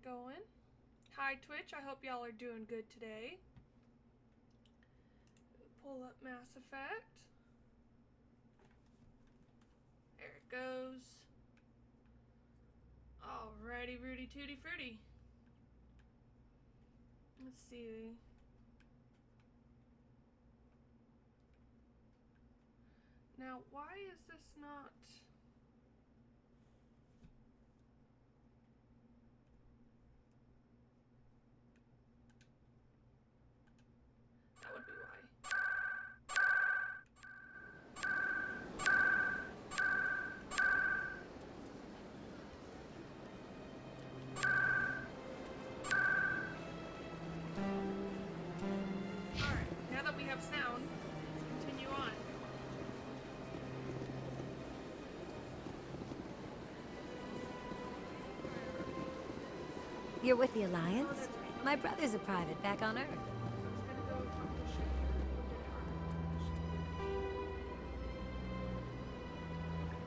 going. Hi Twitch, I hope y'all are doing good today. Pull up Mass Effect. There it goes. Alrighty, Rudy Tooty Fruity. Let's see. Now, why is this not... That would be why. Alright, now that we have sound, let's continue on. You're with the Alliance? My brother's a private back on Earth.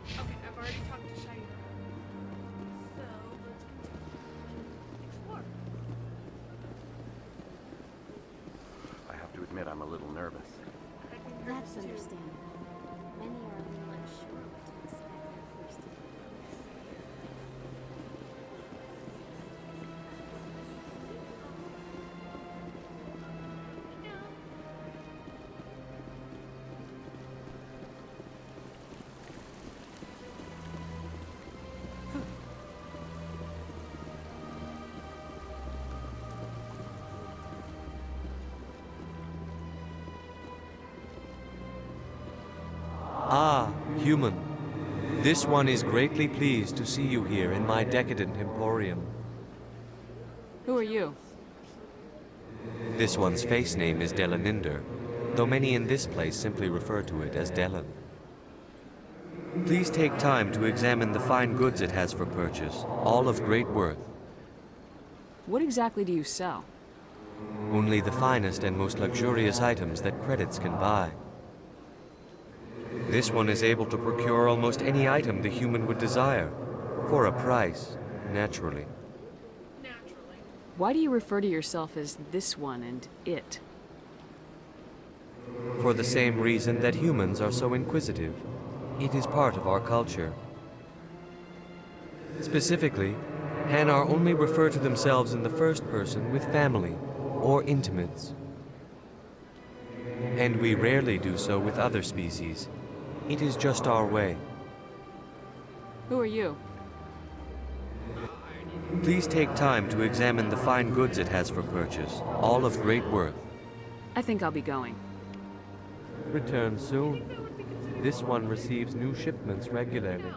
Okay, I've already talked to Shaira. So, let's continue. Explore. I have to admit I'm a little nervous. That's understandable. Many are a little unsure what to expect their first time. Ah, human. This one is greatly pleased to see you here in my decadent emporium. Who are you? This one's face name is Delaninder, though many in this place simply refer to it as Delan. Please take time to examine the fine goods it has for purchase, all of great worth. What exactly do you sell? Only the finest and most luxurious items that credits can buy. This one is able to procure almost any item the human would desire, for a price, naturally. Naturally. Why do you refer to yourself as this one and it? For the same reason that humans are so inquisitive. It is part of our culture. Specifically, Hanar only refer to themselves in the first person with family or intimates. And we rarely do so with other species. It is just our way. Who are you? Please take time to examine the fine goods it has for purchase, all of great worth. I think I'll be going. Return soon. This one receives new shipments regularly.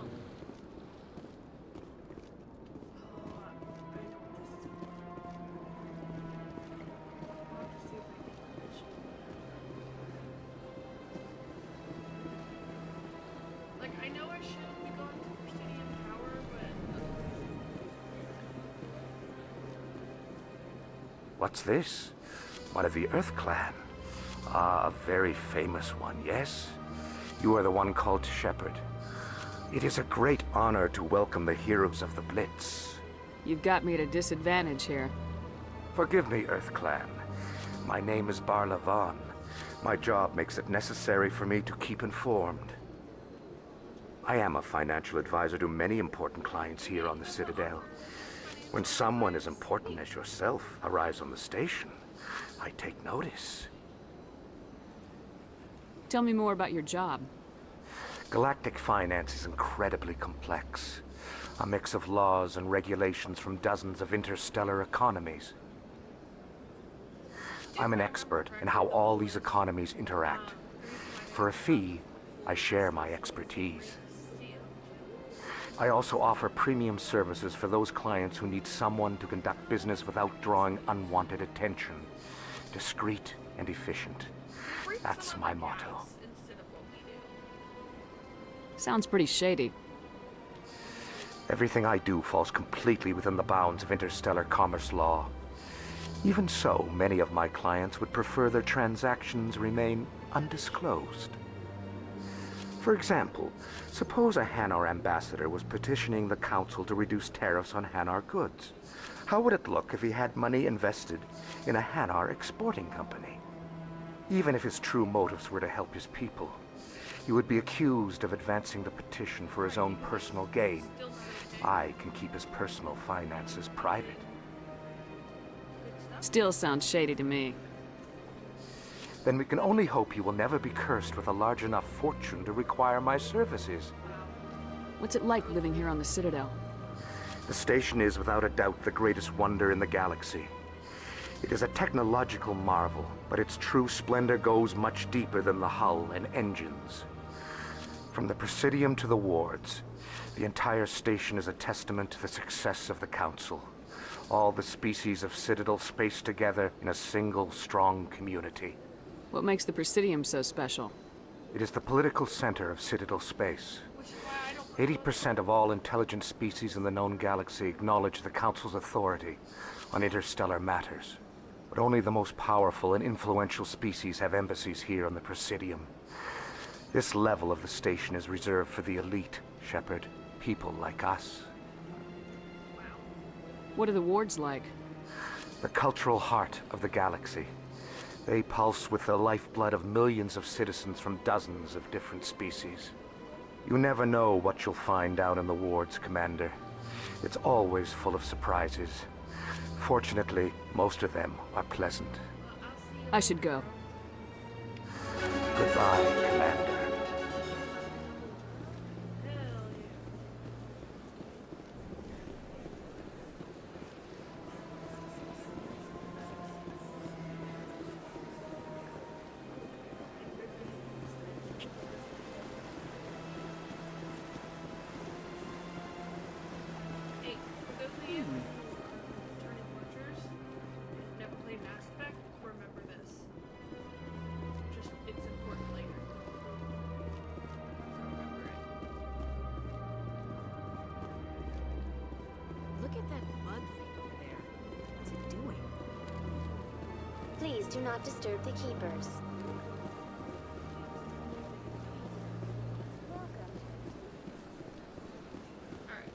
Like, I know I should be going to Presidium Tower, but... What's this? One of the Earth Clan. Ah, a very famous one, yes? You are the one called Shepherd. It is a great honor to welcome the heroes of the Blitz. You've got me at a disadvantage here. Forgive me, Earth Clan. My name is Barla Vaughn. My job makes it necessary for me to keep informed. I am a financial advisor to many important clients here on the Citadel. When someone as important as yourself arrives on the station, I take notice. Tell me more about your job. Galactic finance is incredibly complex. A mix of laws and regulations from dozens of interstellar economies. I'm an expert in how all these economies interact. For a fee, I share my expertise. I also offer premium services for those clients who need someone to conduct business without drawing unwanted attention. Discreet and efficient. That's my motto. Sounds pretty shady. Everything I do falls completely within the bounds of interstellar commerce law. Even so, many of my clients would prefer their transactions remain undisclosed. For example, suppose a Hanar ambassador was petitioning the Council to reduce tariffs on Hanar goods. How would it look if he had money invested in a Hanar exporting company? Even if his true motives were to help his people, he would be accused of advancing the petition for his own personal gain. I can keep his personal finances private. Still sounds shady to me. Then we can only hope he will never be cursed with a large enough fortune to require my services. What's it like living here on the Citadel? The station is without a doubt the greatest wonder in the galaxy. It is a technological marvel, but its true splendor goes much deeper than the hull and engines. From the Presidium to the wards, the entire station is a testament to the success of the Council. All the species of Citadel spaced together in a single, strong community. What makes the Presidium so special? It is the political center of Citadel space. Which is why I don't 80% of all intelligent species in the known galaxy acknowledge the Council's authority on interstellar matters. But only the most powerful and influential species have embassies here on the Presidium. This level of the station is reserved for the elite, Shepard. People like us. What are the wards like? The cultural heart of the galaxy. They pulse with the lifeblood of millions of citizens from dozens of different species. You never know what you'll find down in the wards, Commander. It's always full of surprises. Fortunately, most of them are pleasant. I should go. Goodbye, Commander. Hey, for those of you who are returning watchers, never played Mass Effect, remember this. Just, it's important later. So remember it. Look at that bug thing over there. What's it doing? Please do not disturb the keepers. Alright.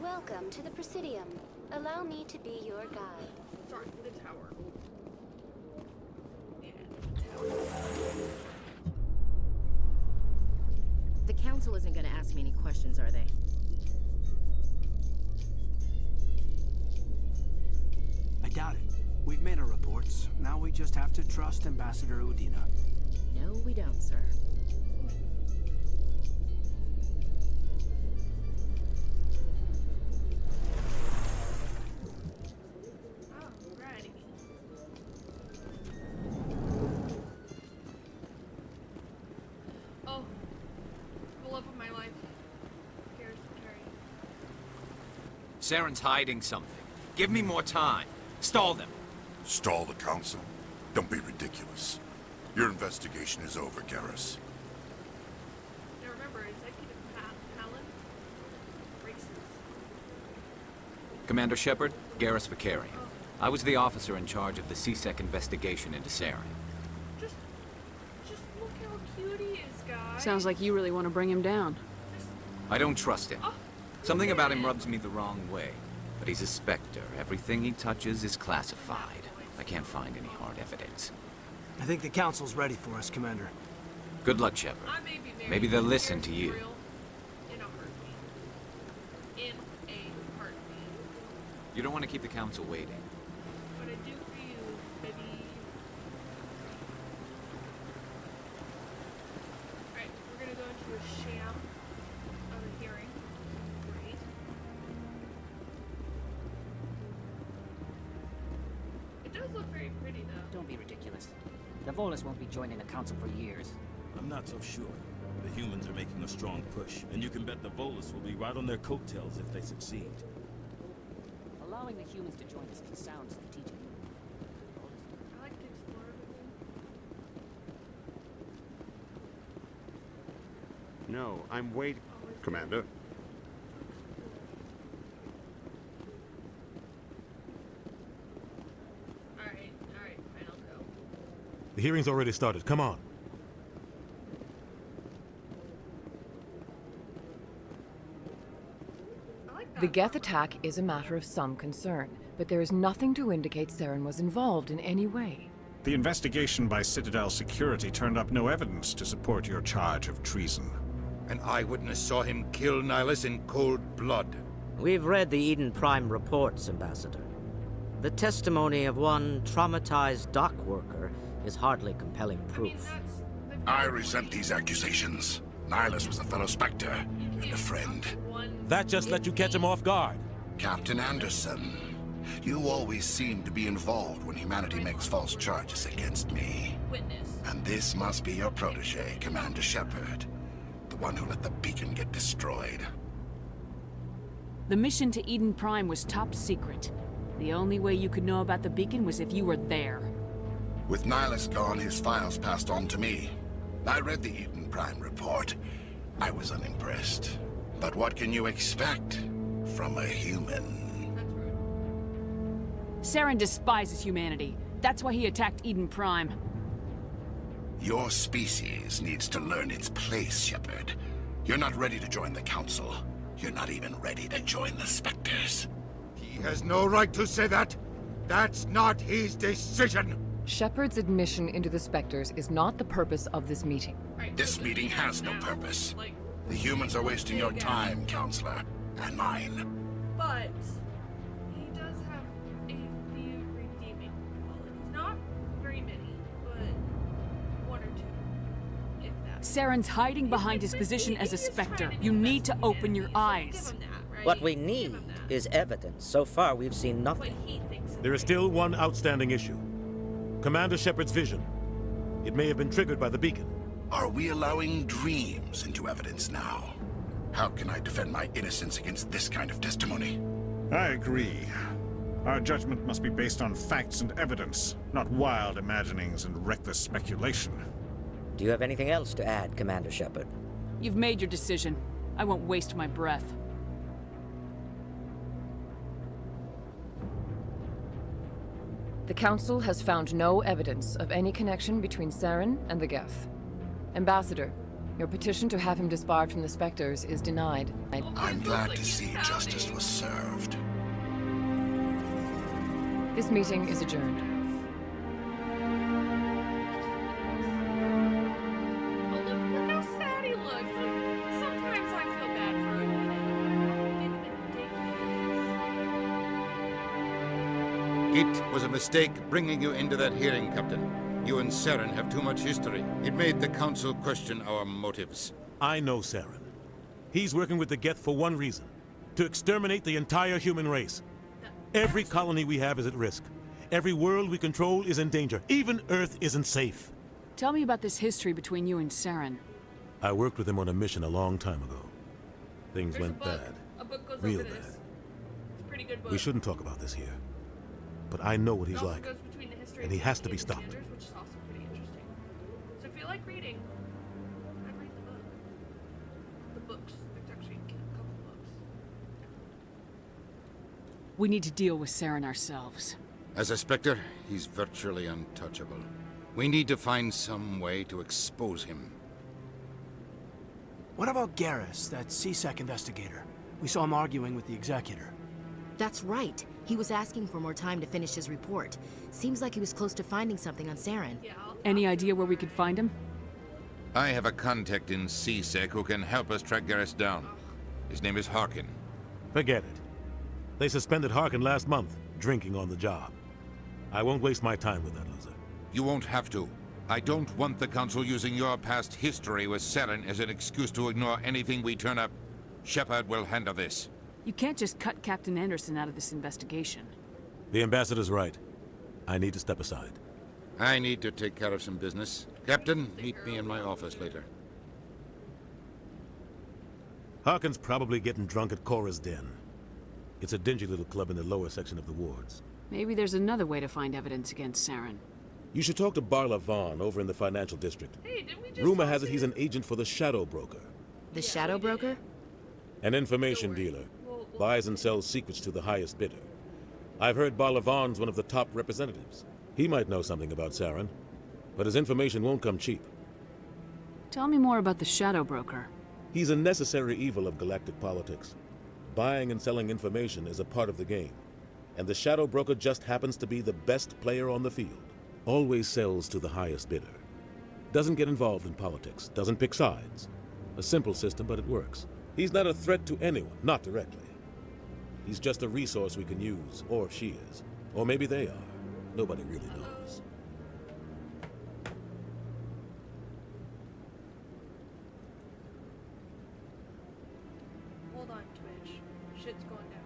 Welcome to the Presidium. Allow me to be your guide. Sorry, the tower. Yeah, the tower. The Council isn't gonna ask me any questions, are they? I doubt it. We've made our reports. Now we just have to trust Ambassador Udina. No, we don't, sir. Alrighty. Oh, the love of my life. Garrus carry. Saren's hiding something. Give me more time. Stall them. Stall the Council? Don't be ridiculous. Your investigation is over, Garrus. Now remember, Executive Palin, racist. Commander Shepard, Garrus Vakarian. I was the officer in charge of the CSEC investigation into Saren. Just look how cute he is, guys. Sounds like you really want to bring him down. I don't trust him. Oh, Something about him rubs me the wrong way. But he's a Spectre. Everything he touches is classified. I can't find any hard evidence. I think the Council's ready for us, Commander. Good luck, Shepard. I may be married Maybe they'll to listen Garrus to you. Real in a heartbeat. In a heartbeat. You don't want to keep the Council waiting. What I do for you, baby. Alright, we're gonna go into a sham of a hearing. Great. It does look very pretty, though. Don't be ridiculous. The Volus won't be joining the Council for years. I'm not so sure. The humans are making a strong push, and you can bet the Volus will be right on their coattails if they succeed. Allowing the humans to join us is sound strategic. I like to explore everything. No, I'm waiting. Commander? hearing's already started. Come on. The Geth attack is a matter of some concern, but there is nothing to indicate Saren was involved in any way. The investigation by Citadel Security turned up no evidence to support your charge of treason. An eyewitness saw him kill Nihilus in cold blood. We've read the Eden Prime reports, Ambassador. The testimony of one traumatized dock worker is hardly compelling proof. I resent these accusations. Nihilus was a fellow Spectre and a friend. That just let you catch him off guard. Captain Anderson, you always seem to be involved when humanity makes false charges against me. And this must be your protege, Commander Shepard. The one who let the beacon get destroyed. The mission to Eden Prime was top secret. The only way you could know about the beacon was if you were there. With Nihilus gone, his files passed on to me. I read the Eden Prime report. I was unimpressed. But what can you expect from a human? Saren despises humanity. That's why he attacked Eden Prime. Your species needs to learn its place, Shepard. You're not ready to join the Council. You're not even ready to join the Spectres. He has no right to say that. That's not his decision. Shepard's admission into the Spectres is not the purpose of this meeting. This meeting has no purpose. The humans are wasting your time, Counselor, and mine. But he does have a few redeeming qualities. Not very many, but one or two, if that. Saren's hiding behind his position as a Spectre. You need to open your eyes. What we need is evidence. So far, we've seen nothing. There is still one outstanding issue. Commander Shepard's vision. It may have been triggered by the beacon. Are we allowing dreams into evidence now? How can I defend my innocence against this kind of testimony? I agree. Our judgment must be based on facts and evidence, not wild imaginings and reckless speculation. Do you have anything else to add, Commander Shepard? You've made your decision. I won't waste my breath. The Council has found no evidence of any connection between Saren and the Geth. Ambassador, your petition to have him disbarred from the Spectres is denied. I'm glad to see justice was served. This meeting is adjourned. Oh, look how sad he looks. Like, sometimes I feel bad for him. It was a mistake bringing you into that hearing, Captain. You and Saren have too much history. It made the Council question our motives. I know Saren. He's working with the Geth for one reason. To exterminate the entire human race. Every colony we have is at risk. Every world we control is in danger. Even Earth isn't safe. Tell me about this history between you and Saren. I worked with him on a mission a long time ago. Things went bad. A book goes Real over bad. this. It's a pretty good book. We shouldn't talk about this here. But I know what he's like. Goes between the history And he has to be stopped. Which is also pretty interesting. So if you like reading, I'd read the book. The books. There's actually a couple books. We need to deal with Saren ourselves. As a Spectre, he's virtually untouchable. We need to find some way to expose him. What about Garrus, that CSEC investigator? We saw him arguing with the Executor. That's right. He was asking for more time to finish his report. Seems like he was close to finding something on Saren. Any idea where we could find him? I have a contact in CSEC who can help us track Garrus down. His name is Harkin. Forget it. They suspended Harkin last month, drinking on the job. I won't waste my time with that loser. You won't have to. I don't want the Council using your past history with Saren as an excuse to ignore anything we turn up. Shepard will handle this. You can't just cut Captain Anderson out of this investigation. The Ambassador's right. I need to step aside. I need to take care of some business. Captain, meet me in my office later. Harkin's probably getting drunk at Cora's Den. It's a dingy little club in the lower section of the wards. Maybe there's another way to find evidence against Saren. You should talk to Barla Vaughn over in the financial district. Hey, didn't we just Rumor has it he's an agent for the Shadow Broker. The Shadow Broker? An information dealer. Buys and sells secrets to the highest bidder. I've heard Barla Vaughn's one of the top representatives. He might know something about Saren. but his information won't come cheap. Tell me more about the Shadow Broker. He's a necessary evil of galactic politics. Buying and selling information is a part of the game, and the Shadow Broker just happens to be the best player on the field. Always sells to the highest bidder. Doesn't get involved in politics, doesn't pick sides. A simple system, but it works. He's not a threat to anyone, not directly. He's just a resource we can use, or she is. Or maybe they are. Nobody really knows. Hold on, Twitch. Shit's going down.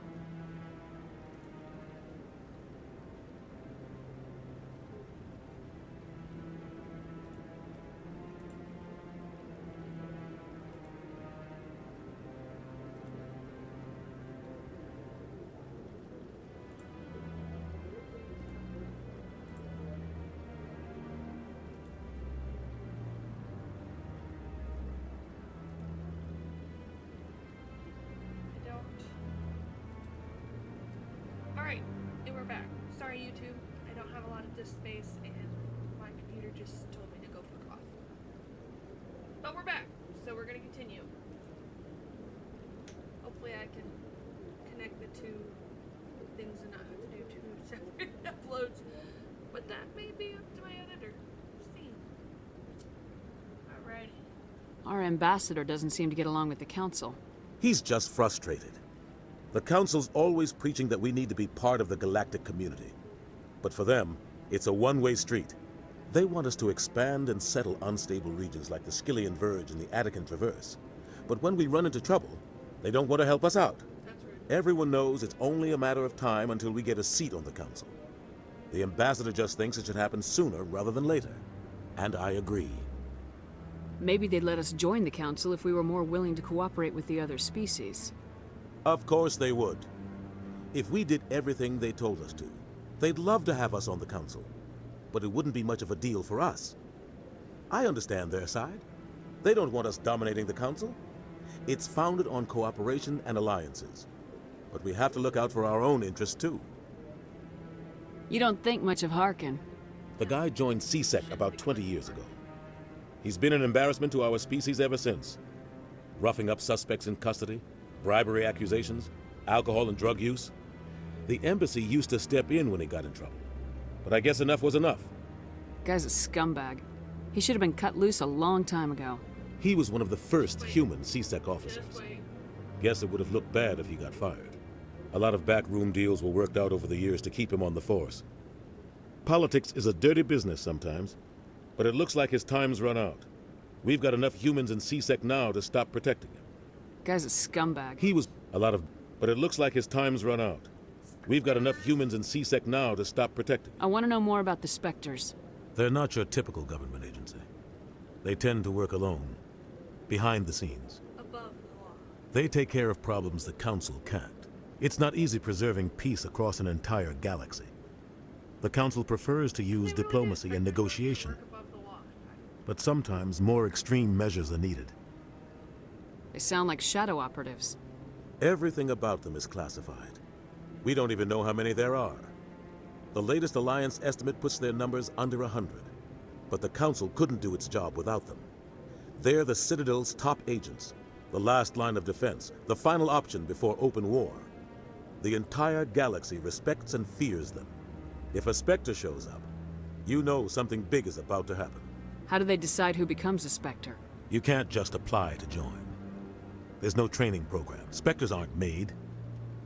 Alright, and we're back. Sorry, YouTube. I don't have a lot of disk space, and my computer just told me to go fuck off. But we're back, so we're gonna continue. Hopefully I can connect the two things and not have to do two separate uploads. But that may be up to my editor. We'll see. Alrighty. Our ambassador doesn't seem to get along with the Council. He's just frustrated. The Council's always preaching that we need to be part of the galactic community. But for them, it's a one-way street. They want us to expand and settle unstable regions like the Skillian Verge and the Attican Traverse. But when we run into trouble, they don't want to help us out. Everyone knows it's only a matter of time until we get a seat on the Council. The ambassador just thinks it should happen sooner rather than later. And I agree. Maybe they'd let us join the Council if we were more willing to cooperate with the other species. Of course they would. If we did everything they told us to, they'd love to have us on the Council. But it wouldn't be much of a deal for us. I understand their side. They don't want us dominating the Council. It's founded on cooperation and alliances. But we have to look out for our own interests too. You don't think much of Harkin. The guy joined CSEC about 20 years ago. He's been an embarrassment to our species ever since. Roughing up suspects in custody, bribery accusations, alcohol and drug use. The embassy used to step in when he got in trouble. But I guess enough was enough. Guy's a scumbag. He should have been cut loose a long time ago. He was one of the first human CSEC officers. Guess it would have looked bad if he got fired. A lot of backroom deals were worked out over the years to keep him on the force. Politics is a dirty business sometimes, but it looks like his time's run out. We've got enough humans in CSEC now to stop protecting him. Guy's a scumbag. He was but it looks like his time's run out. We've got enough humans in CSEC now to stop protecting him. I want to know more about the Spectres. They're not your typical government agency. They tend to work alone, behind the scenes. Above the law. They take care of problems the Council can't. It's not easy preserving peace across an entire galaxy. The Council prefers to use diplomacy and negotiation. But sometimes more extreme measures are needed. They sound like shadow operatives. Everything about them is classified. We don't even know how many there are. The latest Alliance estimate puts their numbers under 100. But the Council couldn't do its job without them. They're the Citadel's top agents, the last line of defense, the final option before open war. The entire galaxy respects and fears them. If a Spectre shows up, you know something big is about to happen. How do they decide who becomes a Spectre? You can't just apply to join. There's no training program. Spectres aren't made.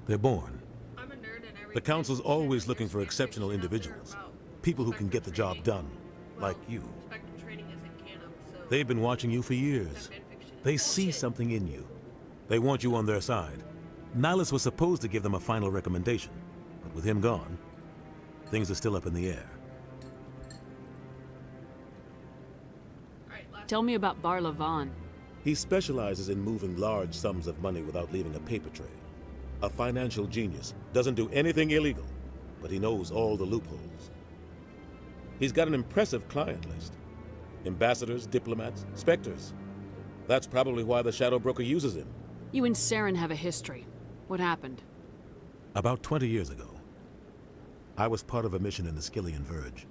They're born. I'm a nerd and everything. The Council's always looking for exceptional individuals. People who can get the job done. Like you. Spectre training isn't canon, so They've been watching you for years. They see something in you. They want you on their side. Nihilus was supposed to give them a final recommendation, but with him gone, things are still up in the air. Tell me about Bar Lavan. He specializes in moving large sums of money without leaving a paper trail. A financial genius, doesn't do anything illegal, but he knows all the loopholes. He's got an impressive client list. Ambassadors, diplomats, Spectres. That's probably why the Shadow Broker uses him. You and Saren have a history. What happened? About 20 years ago, I was part of a mission in the Skillian Verge.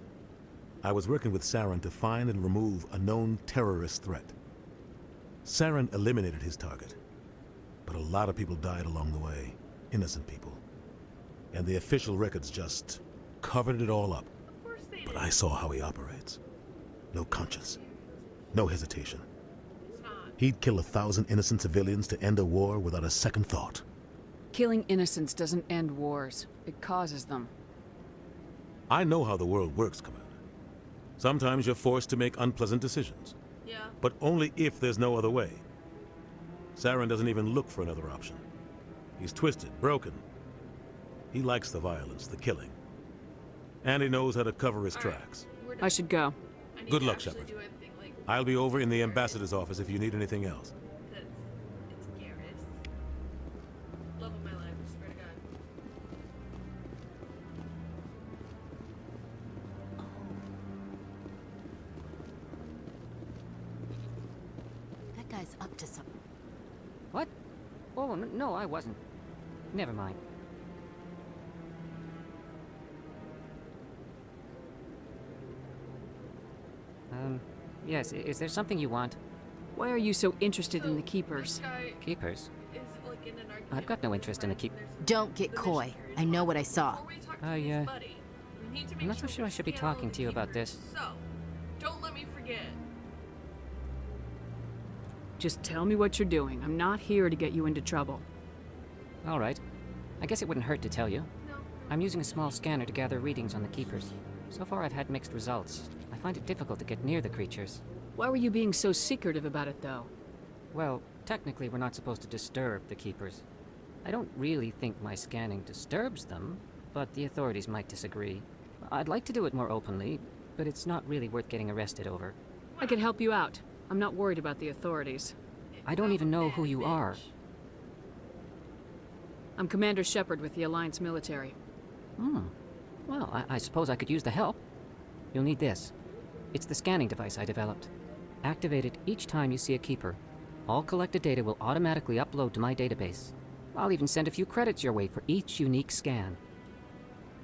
I was working with Saren to find and remove a known terrorist threat. Saren eliminated his target, but a lot of people died along the way, innocent people. And the official records just covered it all up. But I saw how he operates. No conscience, no hesitation. He'd kill 1,000 innocent civilians to end a war without a second thought. Killing innocents doesn't end wars. It causes them. I know how the world works, Commander. Sometimes you're forced to make unpleasant decisions. Yeah. But only if there's no other way. Saren doesn't even look for another option. He's twisted, broken. He likes the violence, the killing. And he knows how to cover his tracks. I should go. Good luck, Shepard. I'll be over in the ambassador's office if you need anything else. It's Garrus. Love of my life, I swear to God. That guy's up to something. What? Oh, no, I wasn't. Never mind. Yes, is there something you want? Why are you so interested in the Keepers? Keepers? Is like in an argument. I've got no interest in the Keep. Don't get coy. I know what I saw. I'm not so sure I should be talking to you about this. So, don't let me forget. Just tell me what you're doing. I'm not here to get you into trouble. All right. I guess it wouldn't hurt to tell you. I'm using a small scanner to gather readings on the Keepers. So far I've had mixed results. I find it difficult to get near the creatures. Why were you being so secretive about it, though? Well, technically we're not supposed to disturb the Keepers. I don't really think my scanning disturbs them, but the authorities might disagree. I'd like to do it more openly, but it's not really worth getting arrested over. I can help you out. I'm not worried about the authorities. I don't even know who you are. I'm Commander Shepard with the Alliance military. Well, I suppose I could use the help. You'll need this. It's the scanning device I developed. Activate it each time you see a Keeper. All collected data will automatically upload to my database. I'll even send a few credits your way for each unique scan.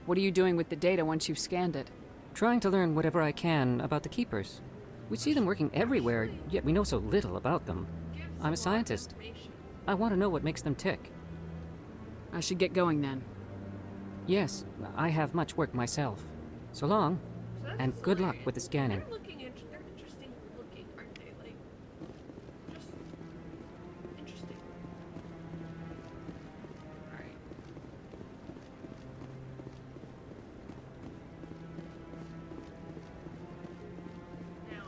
What are you doing with the data once you've scanned it? Trying to learn whatever I can about the Keepers. We see them working everywhere, yet we know so little about them. I'm a scientist. I want to know what makes them tick. I should get going then. Yes, I have much work myself. So long, and good luck with the scanning. They're interesting looking, aren't they? Like, just interesting. Alright. Now,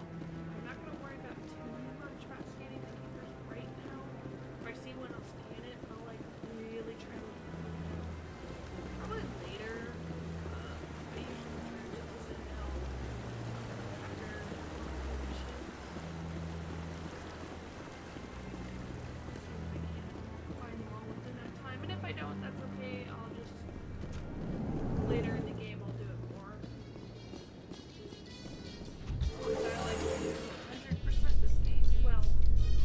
I'm not going to worry about too much about scanning the Keepers right now. If I see one, I'll scan it. I'll, like, really try to look for them. Probably later. I usually try to listen out after missions. See if I can find them all within that time. And if I don't, that's okay. I'll just later in the game I'll do it more. Because I like to do 100% this game. Well,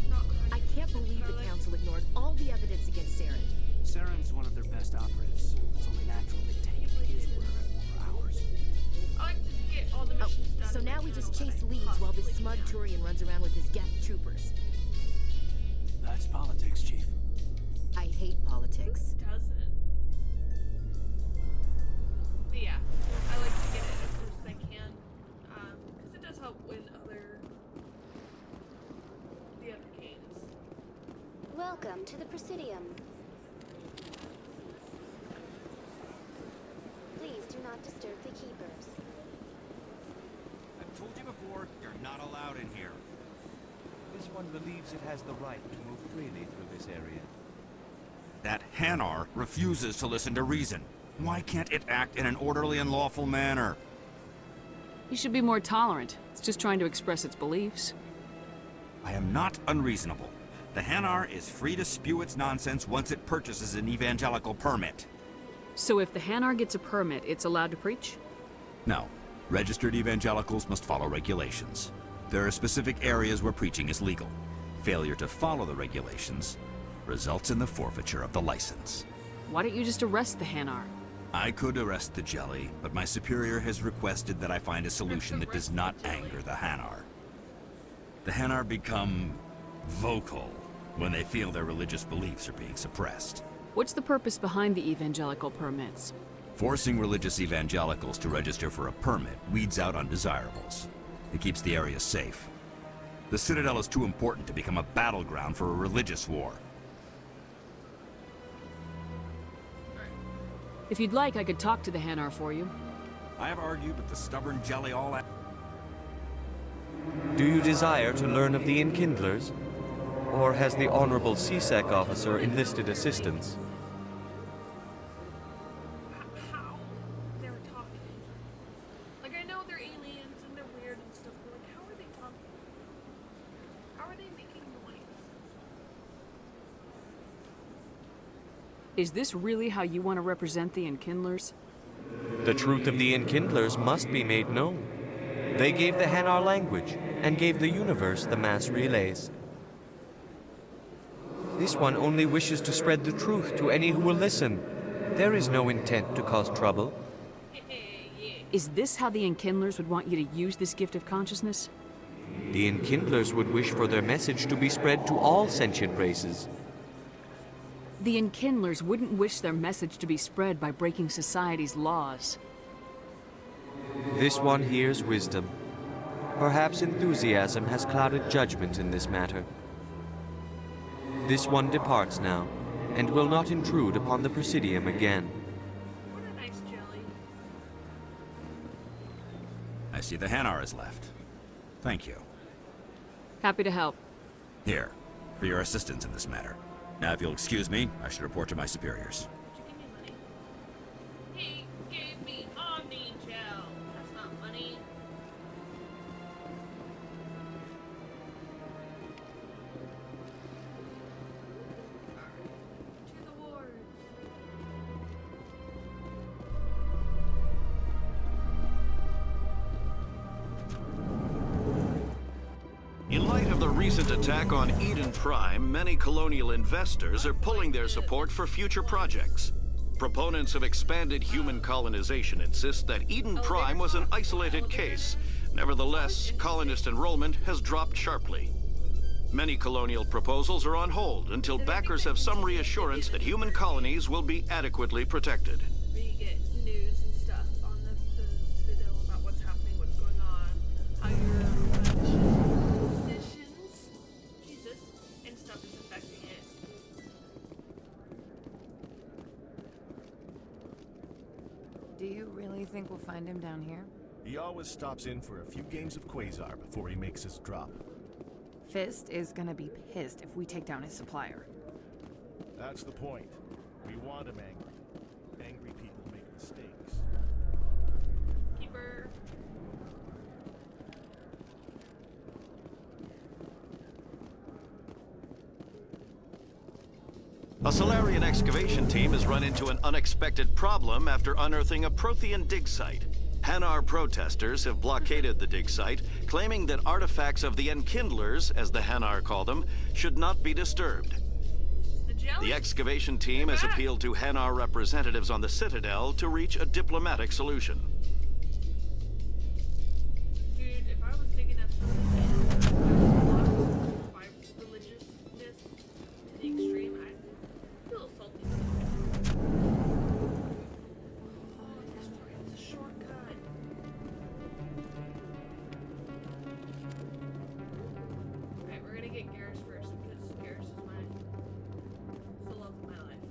not 100%. I can't believe the Council ignored all the evidence against Saren. Saren's one of their best operatives. It's only natural they take his word over ours. I like to get all the missions done. So in the now we just journal chase that I leads while this possibly smug can. Turian runs around with his Geth troopers. That's politics, Chief. I hate politics. Doesn't. But yeah, I like to get it as soon as I can, because it does help win the other games. Welcome to the Presidium. Please do not disturb the Keepers. I've told you before, you're not allowed in here. This one believes it has the right to move freely through this area. That Hanar refuses to listen to reason. Why can't it act in an orderly and lawful manner? You should be more tolerant. It's just trying to express its beliefs. I am not unreasonable. The Hanar is free to spew its nonsense once it purchases an evangelical permit. So if the Hanar gets a permit, it's allowed to preach? No. Registered evangelicals must follow regulations. There are specific areas where preaching is legal. Failure to follow the regulations results in the forfeiture of the license. Why don't you just arrest the Hanar? I could arrest the jelly, but my superior has requested that I find a solution that does not anger the Hanar. The Hanar become vocal when they feel their religious beliefs are being suppressed. What's the purpose behind the evangelical permits? Forcing religious evangelicals to register for a permit weeds out undesirables. It keeps the area safe. The Citadel is too important to become a battleground for a religious war. If you'd like, I could talk to the Hanar for you. I have argued with the stubborn jelly all Do you desire to learn of the Enkindlers? Or has the Honorable CSEC officer enlisted assistance? How they're talking. Like, I know they're aliens and they're weird and stuff, but like, how are they talking? How are they making noise? Is this really how you want to represent the Enkindlers? The truth of the Enkindlers must be made known. They gave the Hanar language, and gave the universe the mass relays. This one only wishes to spread the truth to any who will listen. There is no intent to cause trouble. Is this how the Enkindlers would want you to use this gift of consciousness? The Enkindlers would wish for their message to be spread to all sentient races. The Enkindlers wouldn't wish their message to be spread by breaking society's laws. This one hears wisdom. Perhaps enthusiasm has clouded judgment in this matter. This one departs now, and will not intrude upon the Presidium again. What a nice jelly. I see the Hanar is left. Thank you. Happy to help. Here, for your assistance in this matter. Now, if you'll excuse me, I should report to my superiors. He gave me Omni Gel. That's not money. To the wards. In light of the recent attack on Eden Prime, many colonial investors are pulling their support for future projects. Proponents of expanded human colonization insist that Eden Prime was an isolated case. Nevertheless, colonist enrollment has dropped sharply. Many colonial proposals are on hold until backers have some reassurance that human colonies will be adequately protected. We get news and stuff on the Citadel about what's happening, what's going on, how your decisions, Jesus, and stuff is affecting it. Do you really think we'll find him down here? He always stops in for a few games of Quasar before he makes his drop. Fist is gonna be pissed if we take down his supplier. That's the point. We want him angry. Angry people make mistakes. Keeper. A Solarian excavation team has run into an unexpected problem after unearthing a Prothean dig site. Hanar protesters have blockaded the dig site, claiming that artifacts of the Enkindlers, as the Hanar call them, should not be disturbed. The excavation team has appealed to Hanar representatives on the Citadel to reach a diplomatic solution. Dude, if I was digging up by religiousness to the extreme, I'd feel salty. Oh, this is a shortcut. Alright, we're gonna get Garrus first because Garrus is the love of my life.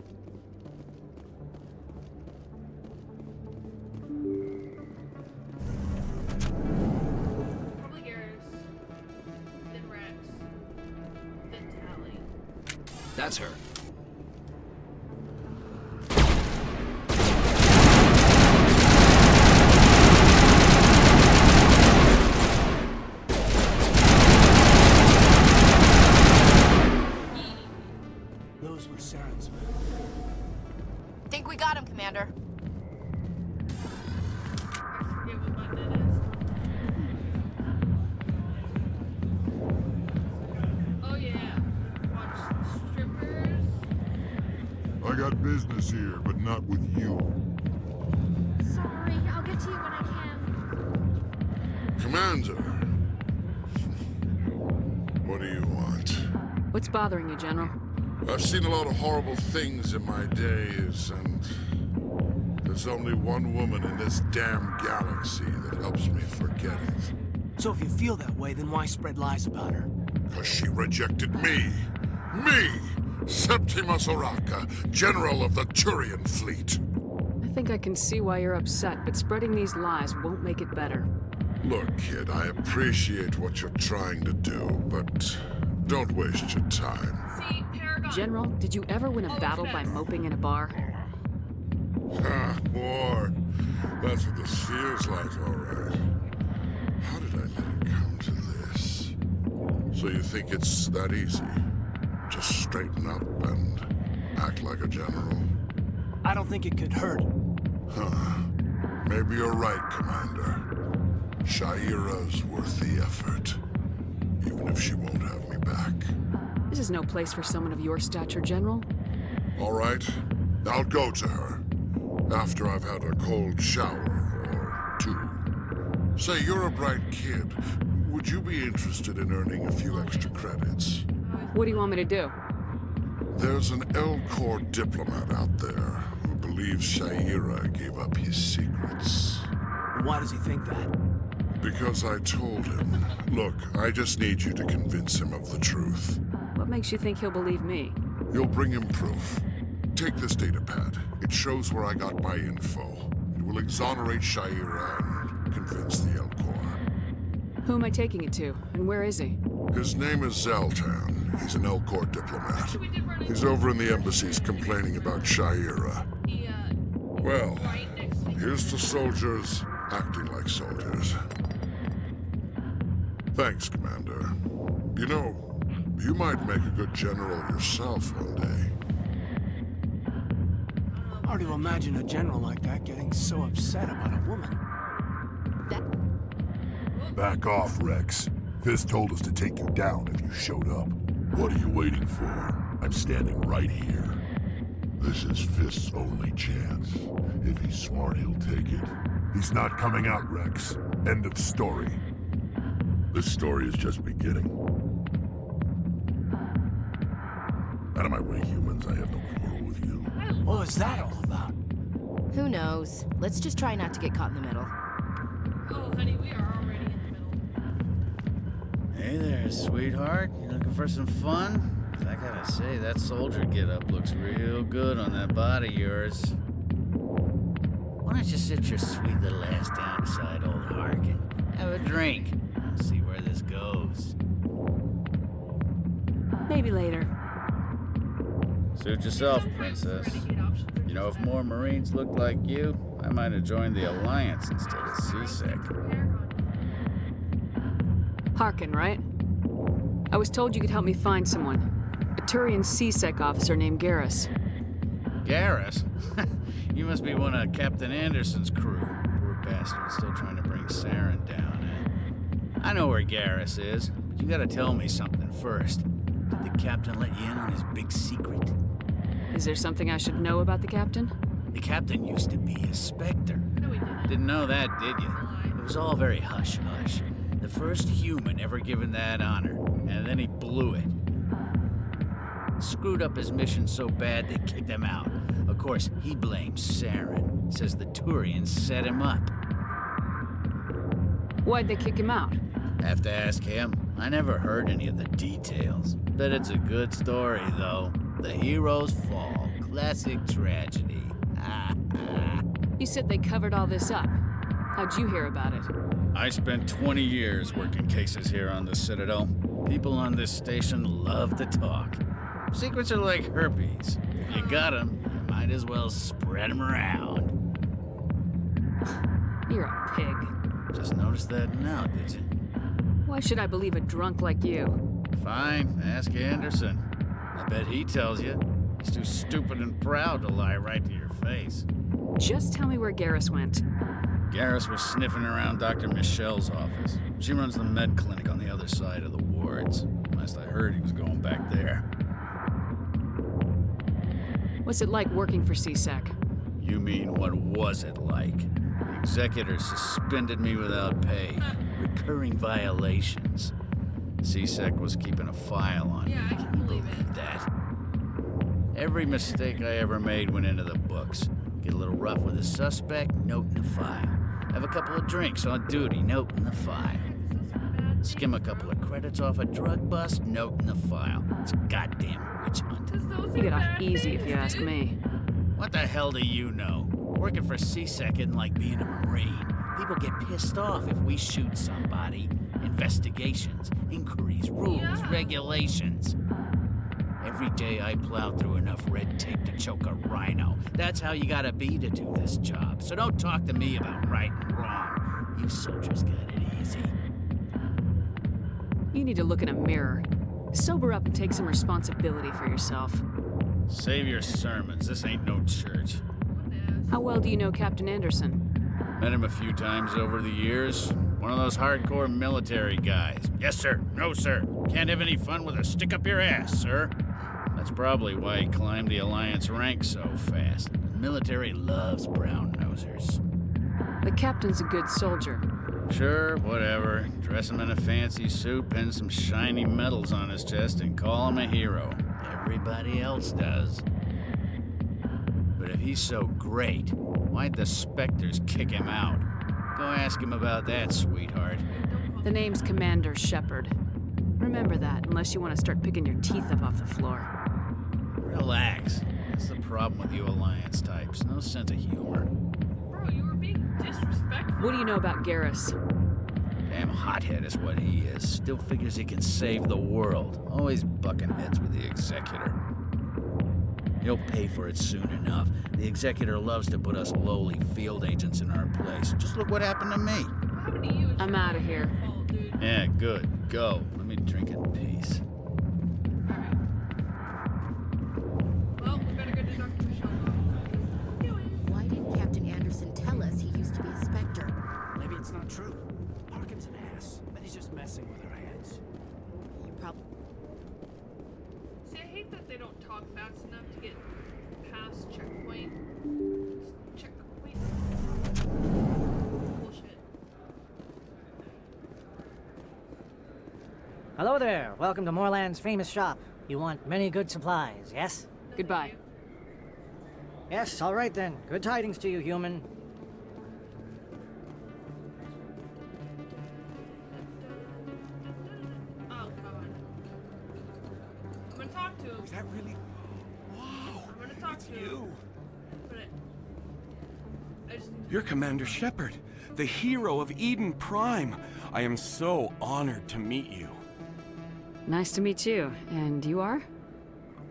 Probably Garrus, then Wrex, then Tali. That's her. Those were Saren's men. Think we got him, Commander. I forget what button it is. Oh yeah. Watch strippers. I got business here, but not with you. it to you when I can. Commander. What do you want? What's bothering you, General? I've seen a lot of horrible things in my days, and there's only one woman in this damn galaxy that helps me forget it. So if you feel that way, then why spread lies about her? Because she rejected me! Me! Septimus Oraka, General of the Turian Fleet! I think I can see why you're upset, but spreading these lies won't make it better. Look, kid, I appreciate what you're trying to do, but don't waste your time. See, Paragon. General, did you ever win a battle by moping in a bar? Ha, war. That's what this feels like, all right. How did I let it come to this? So you think it's that easy? Just straighten up and act like a general? I don't think it could hurt. Huh. Maybe you're right, Commander. Shaira's worth the effort. Even if she won't have me back. This is no place for someone of your stature, General. All right. I'll go to her. After I've had a cold shower or two. Say, you're a bright kid. Would you be interested in earning a few extra credits? What do you want me to do? There's an L-Corps diplomat out there who believes Shaira gave up his secrets. Why does he think that? Because I told him. Look, I just need you to convince him of the truth. What makes you think he'll believe me? You'll bring him proof. Take this datapad. It shows where I got my info. It will exonerate Shaira and convince the L-Corps. Who am I taking it to, and where is he? His name is Zaltan. He's an L-Corps diplomat. He's over in the embassies complaining about Shaira. Well, here's to soldiers acting like soldiers. Thanks, Commander. You know, you might make a good general yourself one day. Hard to imagine a general like that getting so upset about a woman. Back off, Wrex. Fist told us to take you down if you showed up. What are you waiting for? I'm standing right here. This is Fist's only chance. If he's smart, he'll take it. He's not coming out, Wrex. End of story. This story is just beginning. Out of my way, humans. I have no quarrel with you. What was that all about? Who knows? Let's just try not to get caught in the middle. Oh, honey, we are already in the middle. Hey there, sweetheart. You looking for some fun? 'Cause I gotta say, that soldier get-up looks real good on that body of yours. Why don't you sit your sweet little ass down beside old Harkin? Have a drink. See where this goes. Maybe later. Suit yourself, princess. You know, if more Marines looked like you, I might have joined the Alliance instead of CSEC. Harkin, right? I was told you could help me find someone. A Turian CSEC officer named Garrus. Garrus? You must be one of Captain Anderson's crew. Poor bastard, still trying to bring Saren down, eh? I know where Garrus is, but you gotta tell me something first. Did the captain let you in on his big secret? Is there something I should know about the captain? The captain used to be a Spectre. No, he didn't. Didn't know that, did you? It was all very hush-hush. The first human ever given that honor, and then he blew it. Screwed up his mission so bad they kicked him out. Of course, he blames Saren. Says the Turians set him up. Why'd they kick him out? Have to ask him. I never heard any of the details. Bet it's a good story, though. The heroes fall. Classic tragedy. You said they covered all this up. How'd you hear about it? I spent 20 years working cases here on the Citadel. People on this station love to talk. Secrets are like herpes. If you got them, you might as well spread them around. You're a pig. Just noticed that now, did you? Why should I believe a drunk like you? Fine, ask Anderson. I bet he tells you. He's too stupid and proud to lie right to your face. Just tell me where Garrus went. Garrus was sniffing around Dr. Michelle's office. She runs the med clinic on the other side of the wards. Last I heard, he was going back there. What's it like working for CSEC? You mean, what was it like? You Executor suspended me without pay. Recurring violations. CSEC was keeping a file on me. Can you believe that? Every mistake I ever made went into the books. Get a little rough with a suspect, note in the file. Have a couple of drinks on duty, note in the file. Skim a couple of credits off a drug bust, note in the file. It's a goddamn witch hunt. You get off easy if you ask me. What the hell do you know? Working for CSEC isn't like being a Marine. People get pissed off if we shoot somebody. Investigations, inquiries, rules, regulations. Every day I plow through enough red tape to choke a rhino. That's how you gotta be to do this job. So don't talk to me about right and wrong. You soldiers got it easy. You need to look in a mirror. Sober up and take some responsibility for yourself. Save your sermons. This ain't no church. How well do you know Captain Anderson? Met him a few times over the years. One of those hardcore military guys. Yes, sir. No, sir. Can't have any fun with a stick up your ass, sir. That's probably why he climbed the Alliance ranks so fast. The military loves brown-nosers. The captain's a good soldier. Sure, whatever. Dress him in a fancy suit, pin some shiny medals on his chest, and call him a hero. Everybody else does. But if he's so great, why'd the Spectres kick him out? Go ask him about that, sweetheart. The name's Commander Shepard. Remember that, unless you want to start picking your teeth up off the floor. Relax. That's the problem with you Alliance types. No sense of humor. Bro, you were being disrespectful. What do you know about Garrus? Damn hothead is what he is. Still figures he can save the world. Always bucking heads with the Executor. He'll pay for it soon enough. The Executor loves to put us lowly field agents in our place. Just look what happened to me. I'm out of here. Yeah, good. Go. Let me drink in peace. Well, we better go to Dr. Michelle. Why didn't Captain Anderson tell us he used to be a Spectre? Maybe it's not true. Harkin's an ass, but he's just messing with our heads. You probably... See, I hate that they don't talk fast enough to get past checkpoint. Checkpoint. Bullshit. Hello there. Welcome to Moorland's famous shop. You want many good supplies, yes? Goodbye. Yes, all right then. Good tidings to you, human. Oh, God. I'm gonna talk to him. Is that really? Wow. I'm gonna talk to him. But I just... You're Commander Shepard, the hero of Eden Prime. I am so honored to meet you. Nice to meet you. And you are?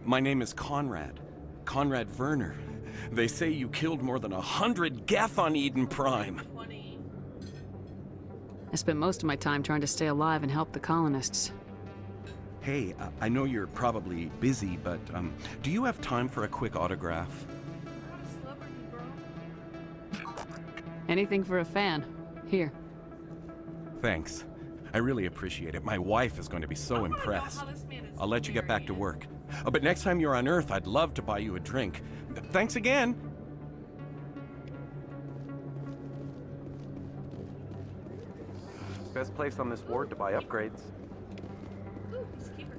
My name is Conrad. Conrad Werner. They say you killed more than 100 Geth on Eden Prime. I spent most of my time trying to stay alive and help the colonists. Hey, I know you're probably busy, but do you have time for a quick autograph? Anything for a fan. Here. Thanks. I really appreciate it. My wife is going to be so impressed. I'll let you get back to work. But next time you're on Earth, I'd love to buy you a drink. Thanks again. Best place on this ward to buy upgrades. Ooh, peacekeeper.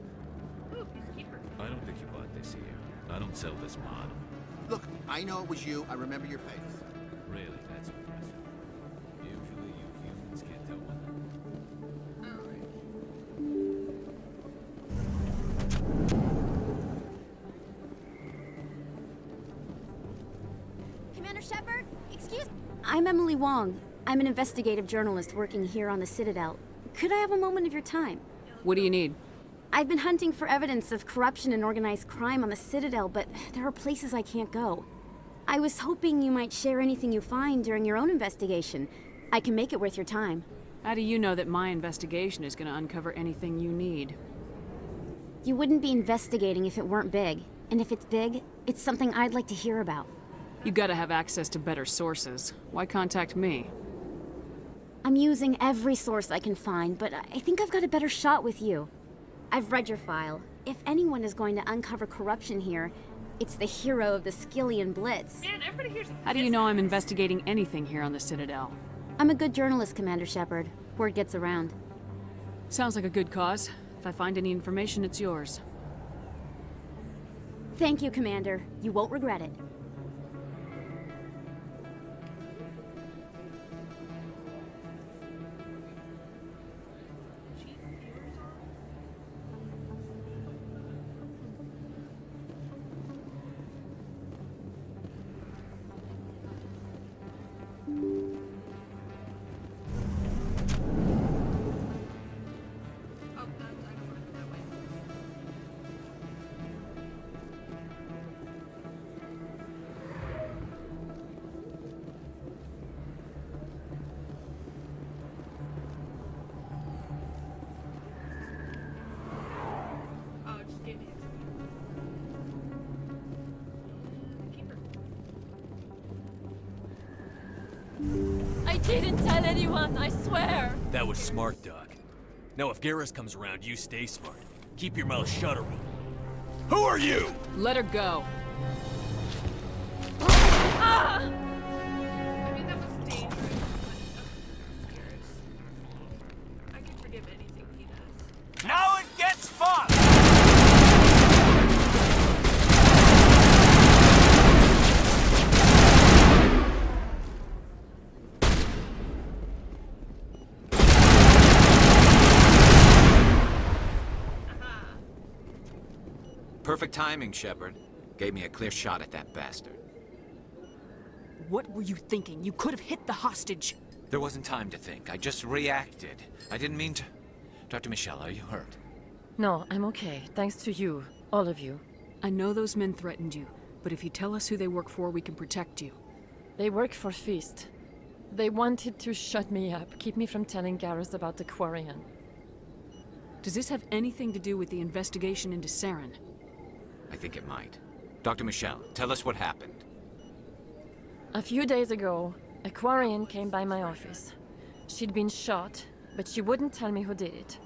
Ooh, peacekeeper. I don't think you bought this here. I don't sell this mod. Look, I know it was you. I remember your face. Really, that's impressive. Usually you humans can't tell when. Commander Shepard, excuse me. I'm Emily Wong. I'm an investigative journalist working here on the Citadel. Could I have a moment of your time? What do you need? I've been hunting for evidence of corruption and organized crime on the Citadel, but there are places I can't go. I was hoping you might share anything you find during your own investigation. I can make it worth your time. How do you know that my investigation is going to uncover anything you need? You wouldn't be investigating if it weren't big. And if it's big, it's something I'd like to hear about. You gotta have access to better sources. Why contact me? I'm using every source I can find, but I think I've got a better shot with you. I've read your file. If anyone is going to uncover corruption here, It's the hero of the Skillian Blitz. Man, everybody here's How do you know I'm investigating anything here on the Citadel? I'm a good journalist, Commander Shepard. Word gets around. Sounds like a good cause. If I find any information, it's yours. Thank you, Commander. You won't regret it. I didn't tell anyone, I swear! That was smart, Doc. Now if Garrus comes around, you stay smart. Keep your mouth shut, Aruba. Who are you? Let her go. Ah! I mean, that was dangerous, but I can forgive anything he does. Now it gets fun! Perfect timing, Shepard. Gave me a clear shot at that bastard. What were you thinking? You could have hit the hostage. There wasn't time to think. I just reacted. I didn't mean to... Dr. Michelle, are you hurt? No, I'm okay. Thanks to you. All of you. I know those men threatened you, but if you tell us who they work for, we can protect you. They work for Feast. They wanted to shut me up, keep me from telling Garrus about the Quarian. Does this have anything to do with the investigation into Saren? I think it might. Dr. Michelle, tell us what happened. A few days ago, a Quarian came by my office. She'd been shot, but she wouldn't tell me who did it.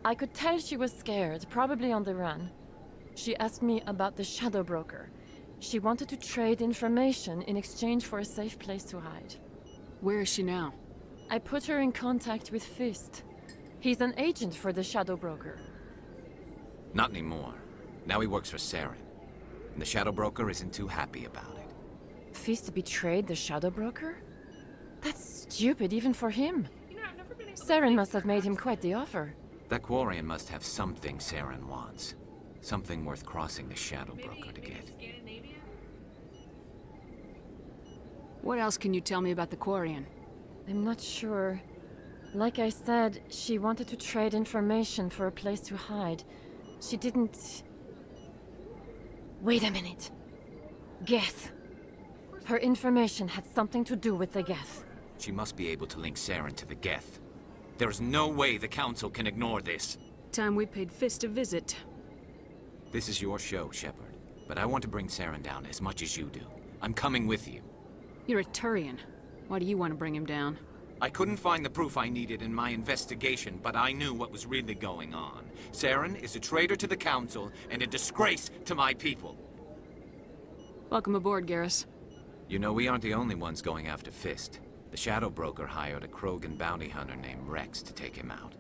I could tell she was scared, probably on the run. She asked me about the Shadow Broker. She wanted to trade information in exchange for a safe place to hide. Where is she now? I put her in contact with Fist. He's an agent for the Shadow Broker. Not anymore. Now he works for Saren. And the Shadow Broker isn't too happy about it. Fist betrayed the Shadow Broker? That's stupid even for him. Saren must have made him quite the offer. That Quarian must have something Saren wants. Something worth crossing the Shadow Broker to get. What else can you tell me about the Quarian? I'm not sure. Like I said, she wanted to trade information for a place to hide. She didn't... Wait a minute. Geth. Her information had something to do with the Geth. She must be able to link Saren to the Geth. There's no way the Council can ignore this. Time we paid Fist a visit. This is your show, Shepard. But I want to bring Saren down as much as you do. I'm coming with you. You're a Turian. Why do you want to bring him down? I couldn't find the proof I needed in my investigation, but I knew what was really going on. Saren is a traitor to the Council and a disgrace to my people. Welcome aboard, Garrus. You know, we aren't the only ones going after Fist. The Shadow Broker hired a Krogan bounty hunter named Wrex to take him out.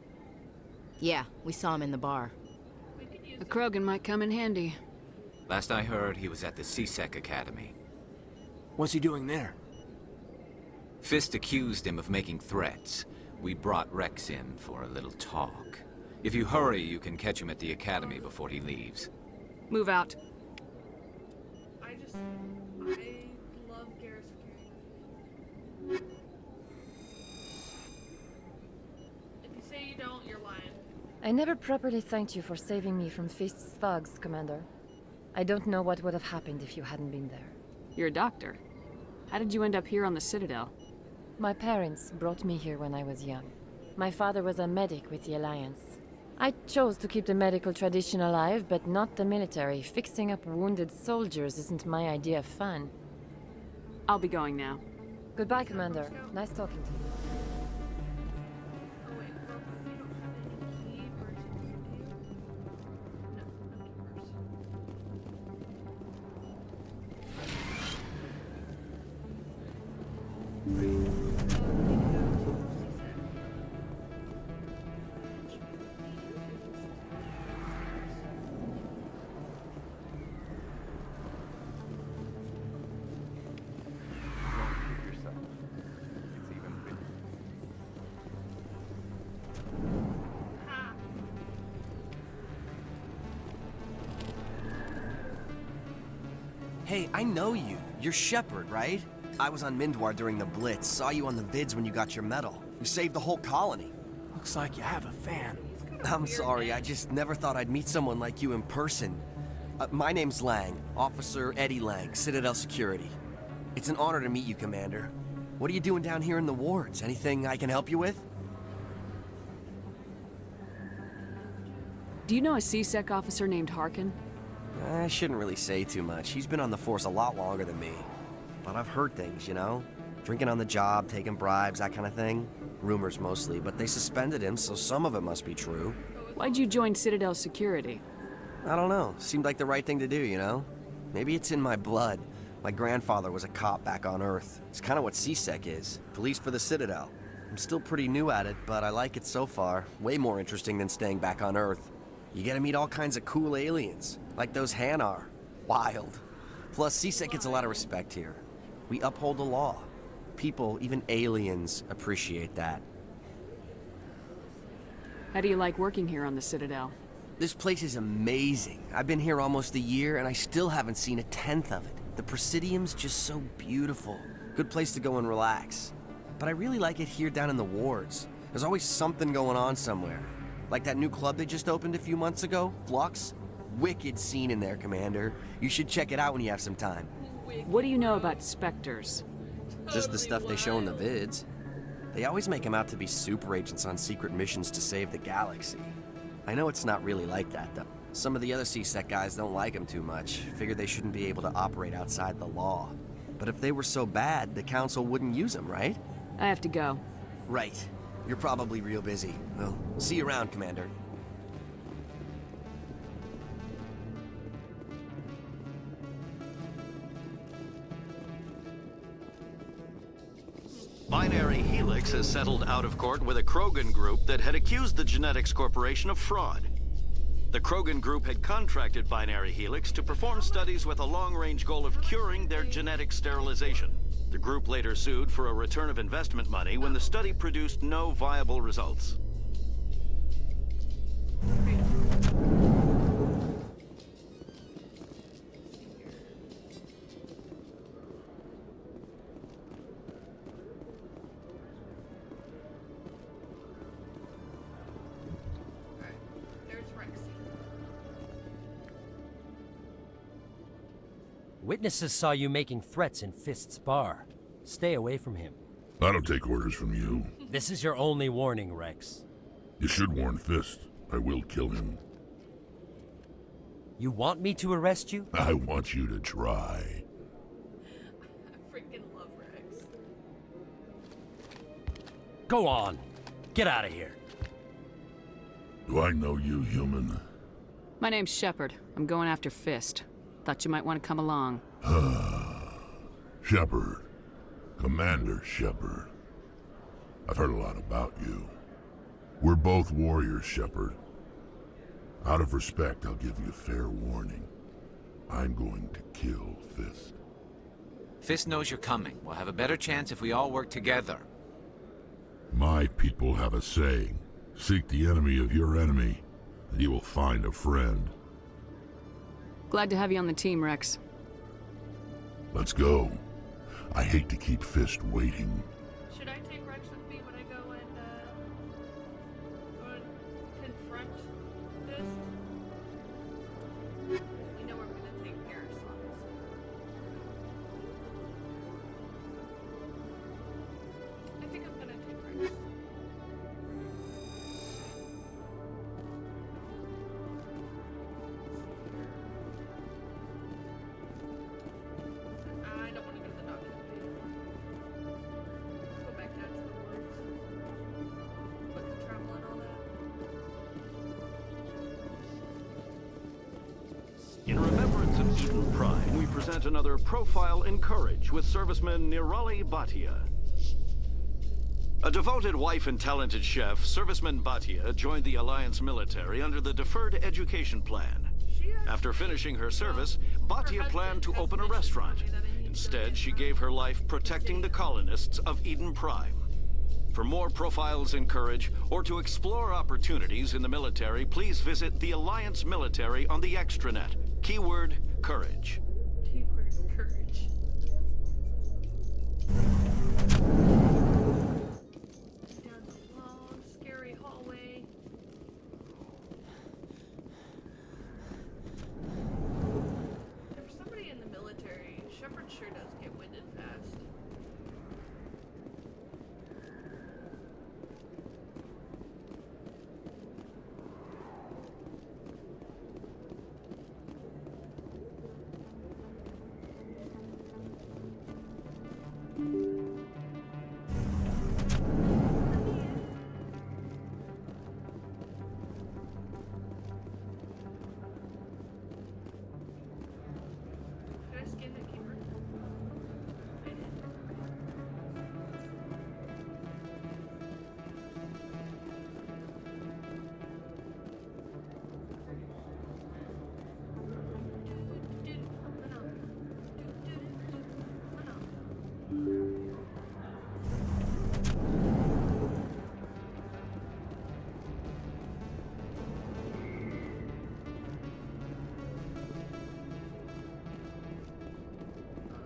Yeah, we saw him in the bar. A Krogan might come in handy. Last I heard, he was at the C-Sec Academy. What's he doing there? Fist accused him of making threats. We brought Wrex in for a little talk. If you hurry, you can catch him at the Academy before he leaves. Move out. I love Garrus If you say you don't, you're lying. I never properly thanked you for saving me from Fist's thugs, Commander. I don't know what would have happened if you hadn't been there. You're a doctor. How did you end up here on the Citadel? My parents brought me here when I was young. My father was a medic with the Alliance. I chose to keep the medical tradition alive, but not the military. Fixing up wounded soldiers isn't my idea of fun. I'll be going now. Goodbye, Commander. Nice talking to you. Hey, I know you. You're Shepard, right? I was on Mindwar during the Blitz. Saw you on the vids when you got your medal. You saved the whole colony. Looks like you have a fan. I'm sorry, I just never thought I'd meet someone like you in person. My name's Lang, Officer Eddie Lang, Citadel Security. It's an honor to meet you, Commander. What are you doing down here in the wards? Anything I can help you with? Do you know a C-Sec officer named Harkin? I shouldn't really say too much. He's been on the force a lot longer than me. But I've heard things, you know? Drinking on the job, taking bribes, that kind of thing. Rumors mostly, but they suspended him, so some of it must be true. Why'd you join Citadel Security? I don't know. Seemed like the right thing to do, you know? Maybe it's in my blood. My grandfather was a cop back on Earth. It's kind of what C-Sec is. Police for the Citadel. I'm still pretty new at it, but I like it so far. Way more interesting than staying back on Earth. You get to meet all kinds of cool aliens, like those Hanar. Wild. Plus, C-Sec gets a lot of respect here. We uphold the law. People, even aliens, appreciate that. How do you like working here on the Citadel? This place is amazing. I've been here almost a year, and I still haven't seen a tenth of it. The Presidium's just so beautiful. Good place to go and relax. But I really like it here down in the wards. There's always something going on somewhere. Like that new club they just opened a few months ago, Flux. Wicked scene in there, Commander. You should check it out when you have some time. What do you know about Spectres? Just the stuff they show in the vids. They always make them out to be super agents on secret missions to save the galaxy. I know it's not really like that, though. Some of the other C-Sec guys don't like them too much. Figure they shouldn't be able to operate outside the law. But if they were so bad, the Council wouldn't use them, right? I have to go. Right. You're probably real busy. Well, see you around, Commander. Binary Helix has settled out of court with a Krogan group that had accused the Genetics Corporation of fraud. The Krogan group had contracted Binary Helix to perform studies with a long-range goal of curing their genetic sterilization. The group later sued for a return of investment money when the study produced no viable results. Witnesses saw you making threats in Fist's bar. Stay away from him. I don't take orders from you. This is your only warning, Wrex. You should warn Fist. I will kill him. You want me to arrest you? I want you to try. I freaking love Wrex. Go on. Get out of here. Do I know you, human? My name's Shepard. I'm going after Fist. Thought you might want to come along. Shepard. Commander Shepard. I've heard a lot about you. We're both warriors, Shepard. Out of respect, I'll give you fair warning. I'm going to kill Fist. Fist knows you're coming. We'll have a better chance if we all work together. My people have a saying. Seek the enemy of your enemy, and you will find a friend. Glad to have you on the team, Wrex. Let's go. I hate to keep Fist waiting. Should I take Wrex with me when I go and confront Fist? You know we're gonna take Garrus on this. I think I'm gonna take Wrex. I don't want to go to the doctor. Go back down to the woods. Book the travel and all that. In remembrance of Eden Prime, we present another Profile in Courage with serviceman Nirali Bhatia. A devoted wife and talented chef, Serviceman Bhatia joined the Alliance military under the Deferred Education Plan. After finishing her service, Bhatia planned to open a restaurant. Instead, she gave her life protecting the colonists of Eden Prime. For more profiles in courage, or to explore opportunities in the military, please visit the Alliance military on the extranet. Keyword, courage. Keyword, courage. Down the long, scary hallway. For somebody in the military, Shepard sure does get winded fast. Did I scan that camera? I did.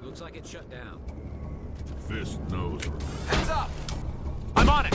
Looks like it's shut down. Fist knows. Heads up! I'm on it!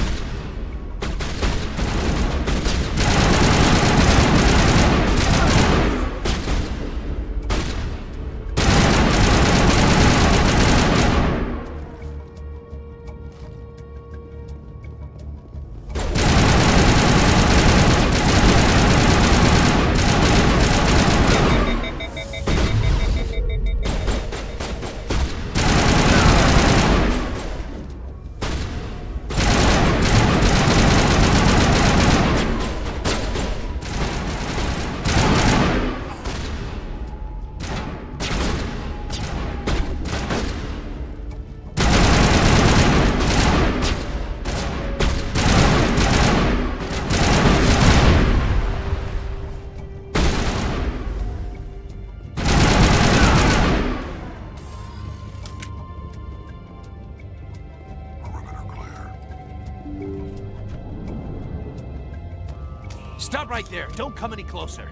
Stop right there. Don't come any closer.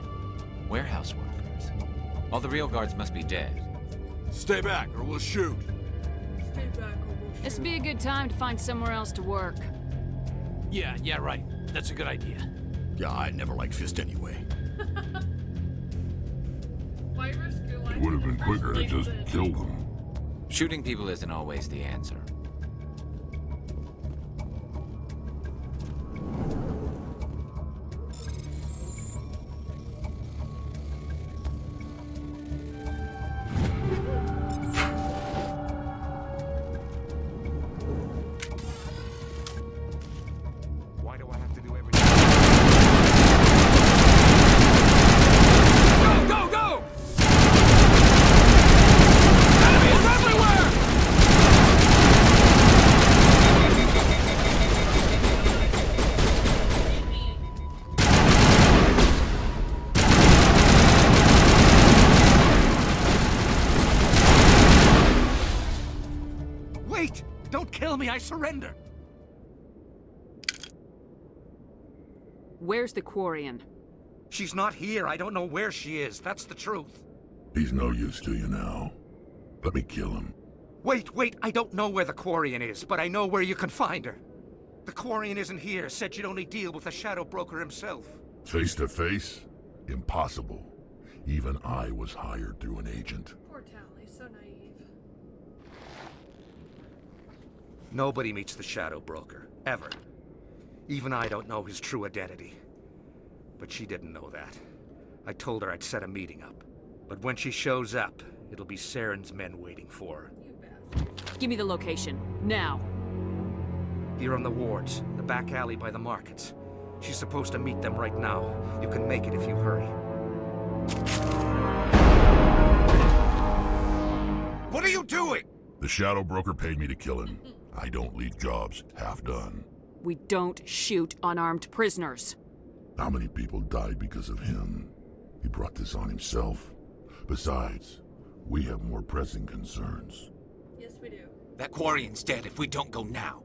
Warehouse workers. All the real guards must be dead. Stay back or we'll shoot. Stay back or we'll shoot. This would be a good time to find somewhere else to work. Yeah, right. That's a good idea. Yeah, I never liked Fist anyway. Why risk your life? It would have in been the first quicker to place just then? kill them. Shooting people isn't always the answer. Why do I have to do everything? Go, go, go! Enemies everywhere! Wait! Don't kill me, I surrender! Where's the Quarian? She's not here, I don't know where she is, that's the truth. He's no use to you now. Let me kill him. Wait, I don't know where the Quarian is, but I know where you can find her. The Quarian isn't here, said she'd only deal with the Shadow Broker himself. Face to face? Impossible. Even I was hired through an agent. Poor Tali, so naive. Nobody meets the Shadow Broker, ever. Even I don't know his true identity. But she didn't know that. I told her I'd set a meeting up. But when she shows up, it'll be Saren's men waiting for her. Give me the location, now. Here on the wards, the back alley by the markets. She's supposed to meet them right now. You can make it if you hurry. What are you doing? The Shadow Broker paid me to kill him. I don't leave jobs half done. We don't shoot unarmed prisoners. How many people died because of him? He brought this on himself. Besides, we have more pressing concerns. Yes, we do. That Quarian's dead if we don't go now.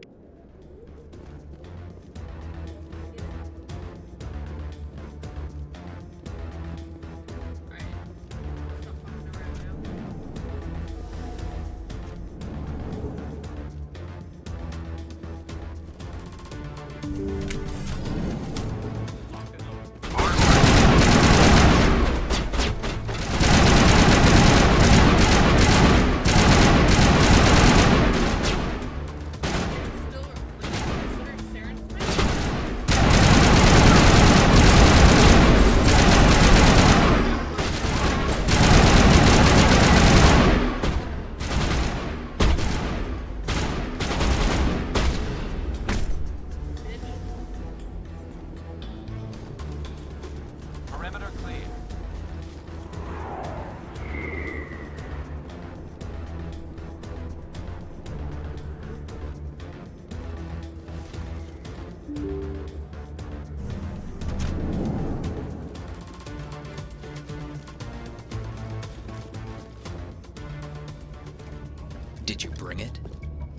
Did you bring it?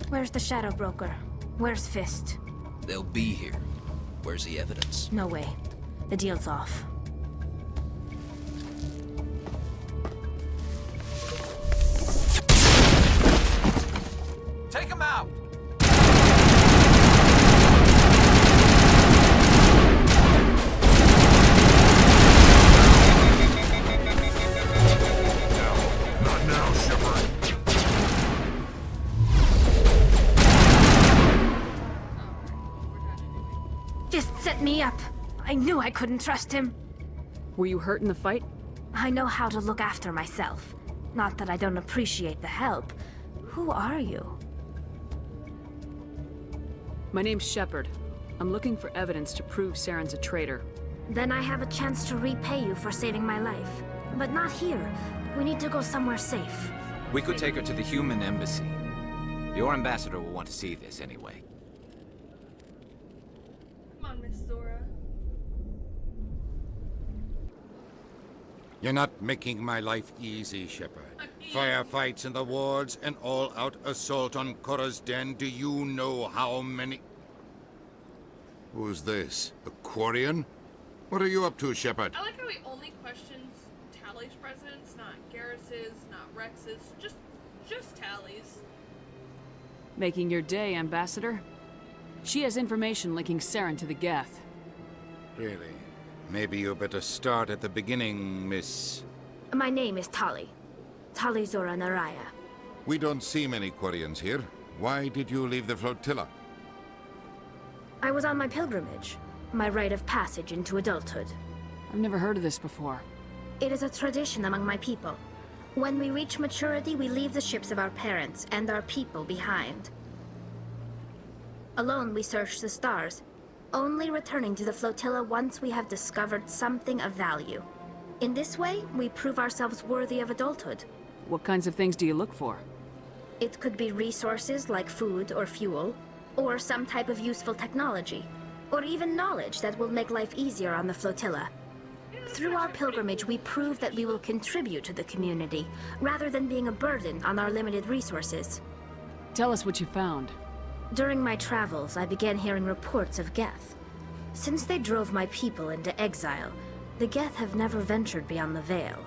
Where's the Shadow Broker? Where's Fist? They'll be here. Where's the evidence? No way. The deal's off. Take him out! Not now, Shepard. Fist set me up. I knew I couldn't trust him. Were you hurt in the fight? I know how to look after myself. Not that I don't appreciate the help. Who are you? My name's Shepard. I'm looking for evidence to prove Saren's a traitor. Then I have a chance to repay you for saving my life. But not here. We need to go somewhere safe. We could take her to the human embassy. Your ambassador will want to see this anyway. Come on, Miss Zora. You're not making my life easy, Shepard. Firefights in the wards, an all-out assault on Korra's den. Do you know how many... Who's this? A Quarian? What are you up to, Shepard? I like how he only questions Tali's presence, not Garrus's, not Wrex's, just Tali's. Making your day, Ambassador. She has information linking Saren to the Geth. Really? Maybe you better start at the beginning, Miss... My name is Tali. Tali Zora Naraya. We don't see many Quarians here. Why did you leave the flotilla? I was on my pilgrimage. My rite of passage into adulthood. I've never heard of this before. It is a tradition among my people. When we reach maturity, we leave the ships of our parents and our people behind. Alone, we search the stars, only returning to the flotilla once we have discovered something of value. In this way, we prove ourselves worthy of adulthood. What kinds of things do you look for? It could be resources like food or fuel, or some type of useful technology, or even knowledge that will make life easier on the flotilla. Through our pilgrimage, we prove that we will contribute to the community, rather than being a burden on our limited resources. Tell us what you found. During my travels, I began hearing reports of Geth. Since they drove my people into exile, the Geth have never ventured beyond the Veil.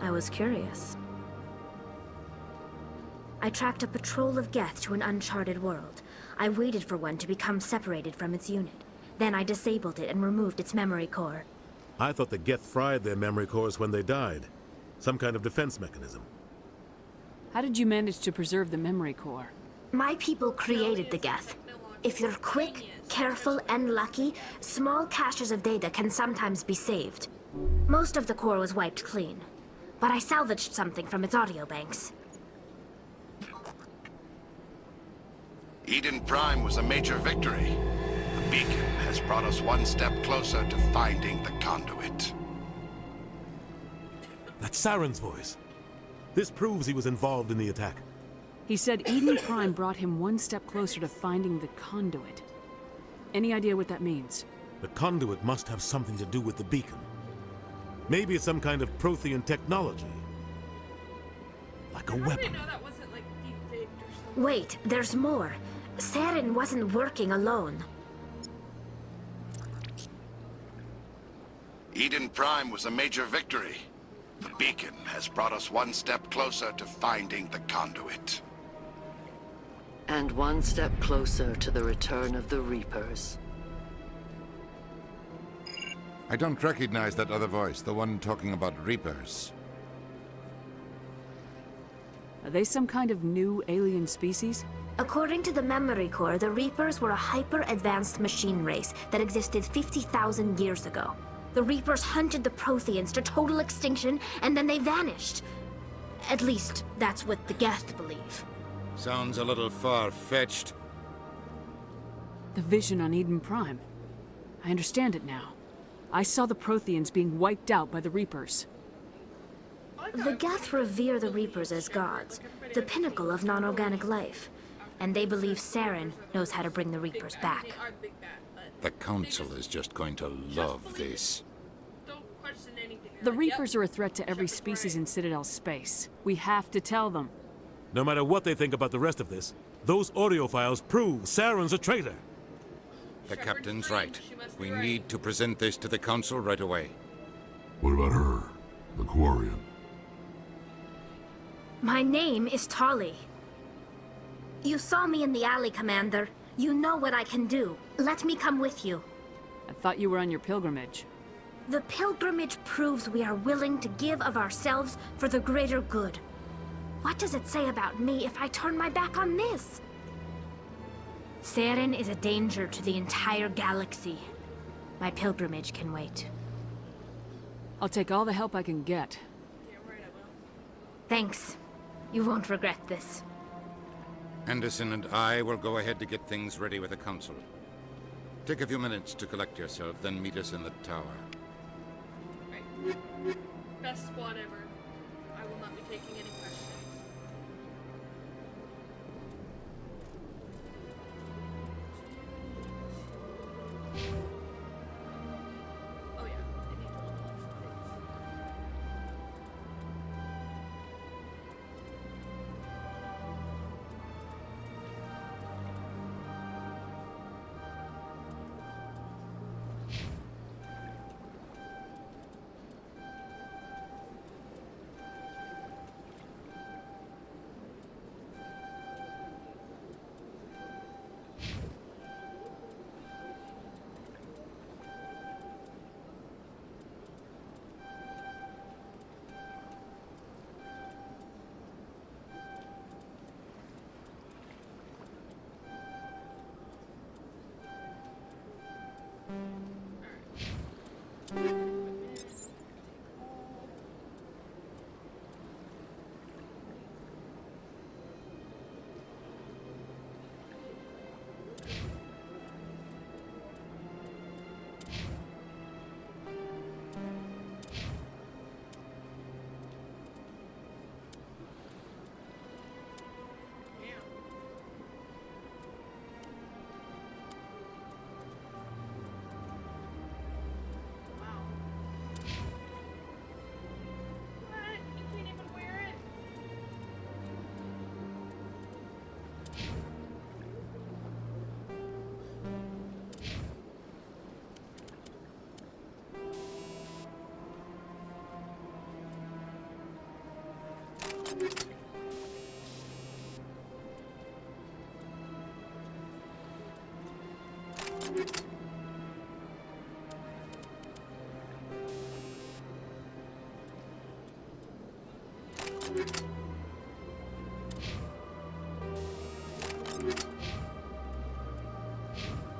I was curious. I tracked a patrol of Geth to an uncharted world. I waited for one to become separated from its unit. Then I disabled it and removed its memory core. I thought the Geth fried their memory cores when they died. Some kind of defense mechanism. How did you manage to preserve the memory core? My people created the Geth. If you're quick, careful, and lucky, small caches of data can sometimes be saved. Most of the core was wiped clean, but I salvaged something from its audio banks. Eden Prime was a major victory. The beacon has brought us one step closer to finding the conduit. That's Saren's voice. This proves he was involved in the attack. He said Eden Prime brought him one step closer to finding the conduit. Any idea what that means? The conduit must have something to do with the beacon. Maybe it's some kind of Prothean technology. Like a weapon. Wait, there's more. Saren wasn't working alone. Eden Prime was a major victory. The beacon has brought us one step closer to finding the conduit. And one step closer to the return of the Reapers. I don't recognize that other voice, the one talking about Reapers. Are they some kind of new alien species? According to the Memory Core, the Reapers were a hyper-advanced machine race that existed 50,000 years ago. The Reapers hunted the Protheans to total extinction, and then they vanished. At least, that's what the Geth believe. Sounds a little far-fetched. The vision on Eden Prime. I understand it now. I saw the Protheans being wiped out by the Reapers. The Geth revere the Reapers as gods, the pinnacle of non-organic life. And they believe Saren knows how to bring the Reapers back. The Council is just going to love this. The Reapers are a threat to every species in Citadel space. We have to tell them. No matter what they think about the rest of this, those audio files prove Saren's a traitor. The Captain's right. We need to present this to the Council right away. What about her? The Quarian? My name is Tali. You saw me in the alley, Commander. You know what I can do. Let me come with you. I thought you were on your pilgrimage. The pilgrimage proves we are willing to give of ourselves for the greater good. What does it say about me if I turn my back on this? Saren is a danger to the entire galaxy. My pilgrimage can wait. I'll take all the help I can get. Thanks. You won't regret this. Anderson and I will go ahead to get things ready with the Council. Take a few minutes to collect yourself, then meet us in the tower. Right. Best squad ever. I will not be taking any questions. Oh yeah, I need to look at some things.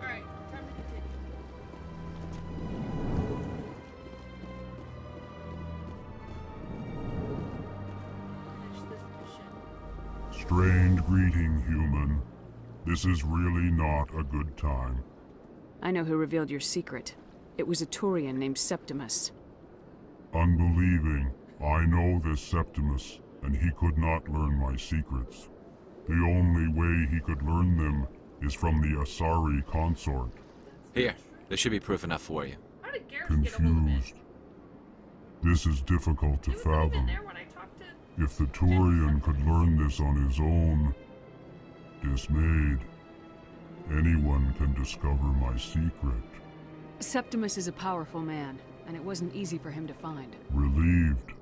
Alright, time to continue. Finish this mission. Strange greeting, human. This is really not a good time. I know who revealed your secret. It was a Turian named Septimus. Unbelieving. I know this Septimus, and he could not learn my secrets. The only way he could learn them is from the Asari consort. Here, this should be proof enough for you. How did Garrus get a hold of it? Confused. This is difficult to fathom. If the Turian could learn this on his own, dismayed, anyone can discover my secret. Septimus is a powerful man, and it wasn't easy for him to find. Relieved.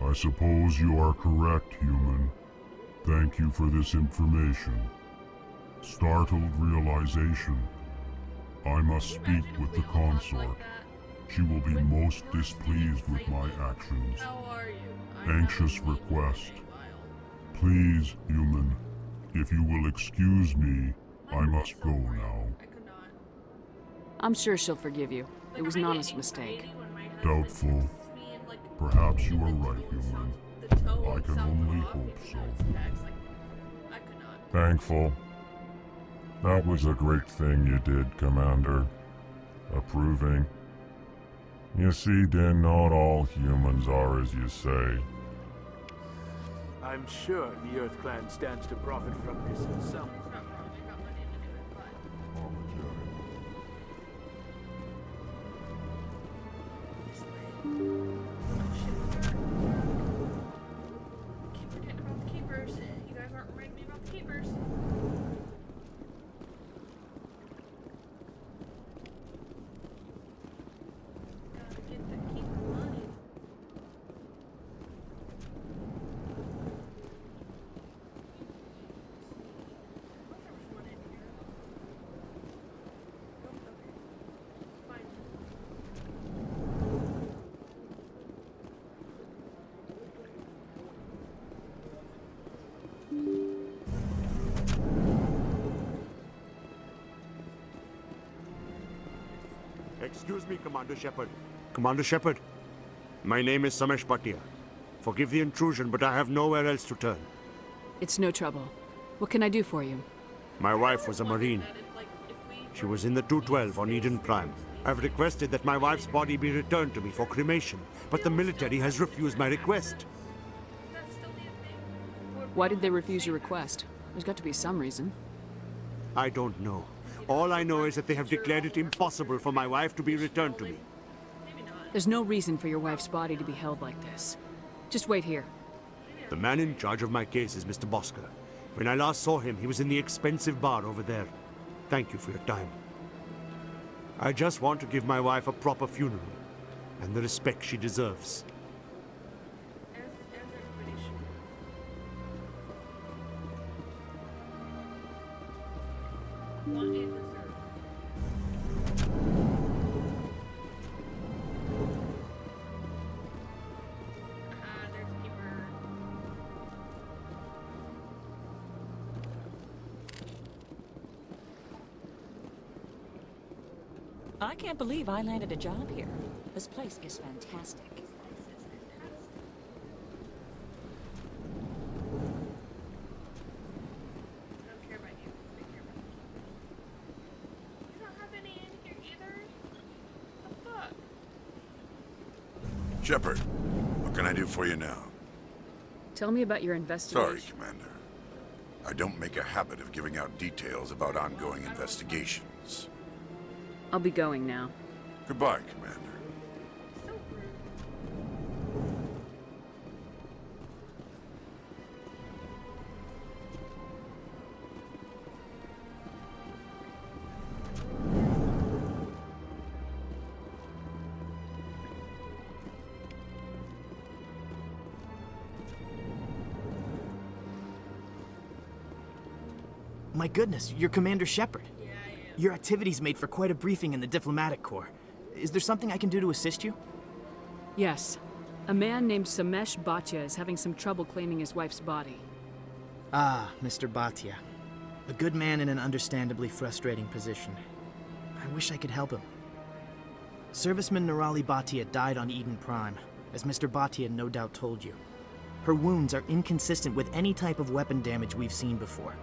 I suppose you are correct, human. Thank you for this information. Startled realization. I must speak with the consort. She will be most displeased with my actions. Anxious request. Please, human, if you will excuse me, I must go now. I'm sure she'll forgive you. It was an honest mistake. Doubtful. Perhaps you are right, human. I can only hope so. Thankful. That was a great thing you did, Commander. Approving. You see, then not all humans are as you say. I'm sure the Earth Clan stands to profit from this in some way. Keep forgetting about the keepers. You guys aren't reminding me about the keepers. Gotta get the keeper money. Excuse me, Commander Shepard. Commander Shepard, my name is Samesh Bhatia. Forgive the intrusion, but I have nowhere else to turn. It's no trouble. What can I do for you? My wife was a Marine. She was in the 212 on Eden Prime. I've requested that my wife's body be returned to me for cremation, but the military has refused my request. Why did they refuse your request? There's got to be some reason. I don't know. All I know is that they have declared it impossible for my wife to be returned to me. There's no reason for your wife's body to be held like this. Just wait here. The man in charge of my case is Mr. Bosker. When I last saw him, he was in the expensive bar over there. Thank you for your time. I just want to give my wife a proper funeral, and the respect she deserves. I can't believe I landed a job here. This place is fantastic. Shepard, what can I do for you now? Tell me about your investigation. Sorry, Commander. I don't make a habit of giving out details about ongoing investigations. I'll be going now. Goodbye, Commander. My goodness, you're Commander Shepard. Your activities made for quite a briefing in the Diplomatic Corps. Is there something I can do to assist you? Yes. A man named Samesh Bhatia is having some trouble claiming his wife's body. Ah, Mr. Bhatia. A good man in an understandably frustrating position. I wish I could help him. Serviceman Nirali Bhatia died on Eden Prime, as Mr. Bhatia no doubt told you. Her wounds are inconsistent with any type of weapon damage we've seen before.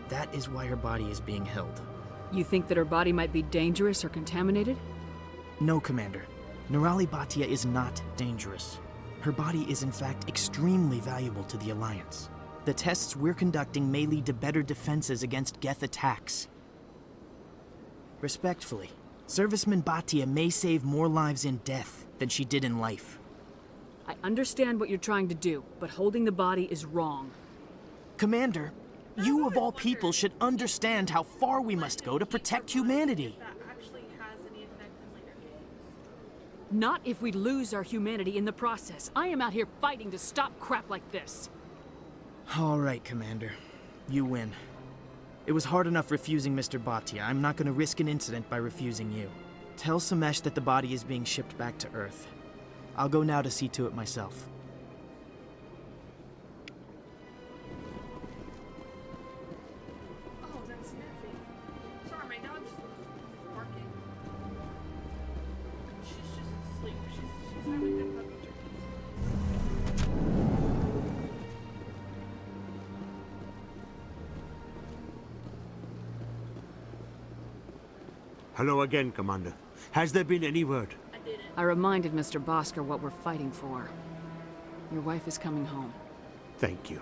That is why her body is being held. You think that her body might be dangerous or contaminated? No, Commander. Nirali Bhatia is not dangerous. Her body is in fact extremely valuable to the Alliance. The tests we're conducting may lead to better defenses against Geth attacks. Respectfully, Serviceman Bhatia may save more lives in death than she did in life. I understand what you're trying to do, but holding the body is wrong. Commander, you of all people should understand how far we must go to protect humanity. Not if we lose our humanity in the process. I am out here fighting to stop crap like this. All right, Commander. You win. It was hard enough refusing Mr. Bhatia. I'm not going to risk an incident by refusing you. Tell Samesh that the body is being shipped back to Earth. I'll go now to see to it myself. Oh, that's sniffy. Sorry, my dog's barking. She's just asleep. She's having good puppy dreams. Hello again, Commander. Has there been any word? I reminded Mr. Bosker what we're fighting for. Your wife is coming home. Thank you.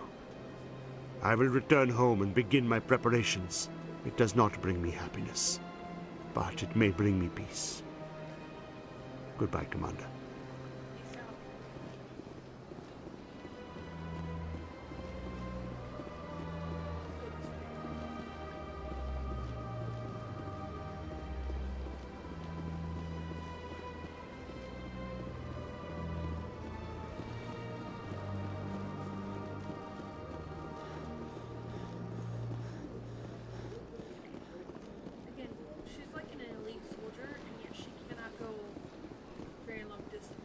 I will return home and begin my preparations. It does not bring me happiness, but it may bring me peace. Goodbye, Commander. Again, she's like an elite soldier, and yet she cannot go very long distances.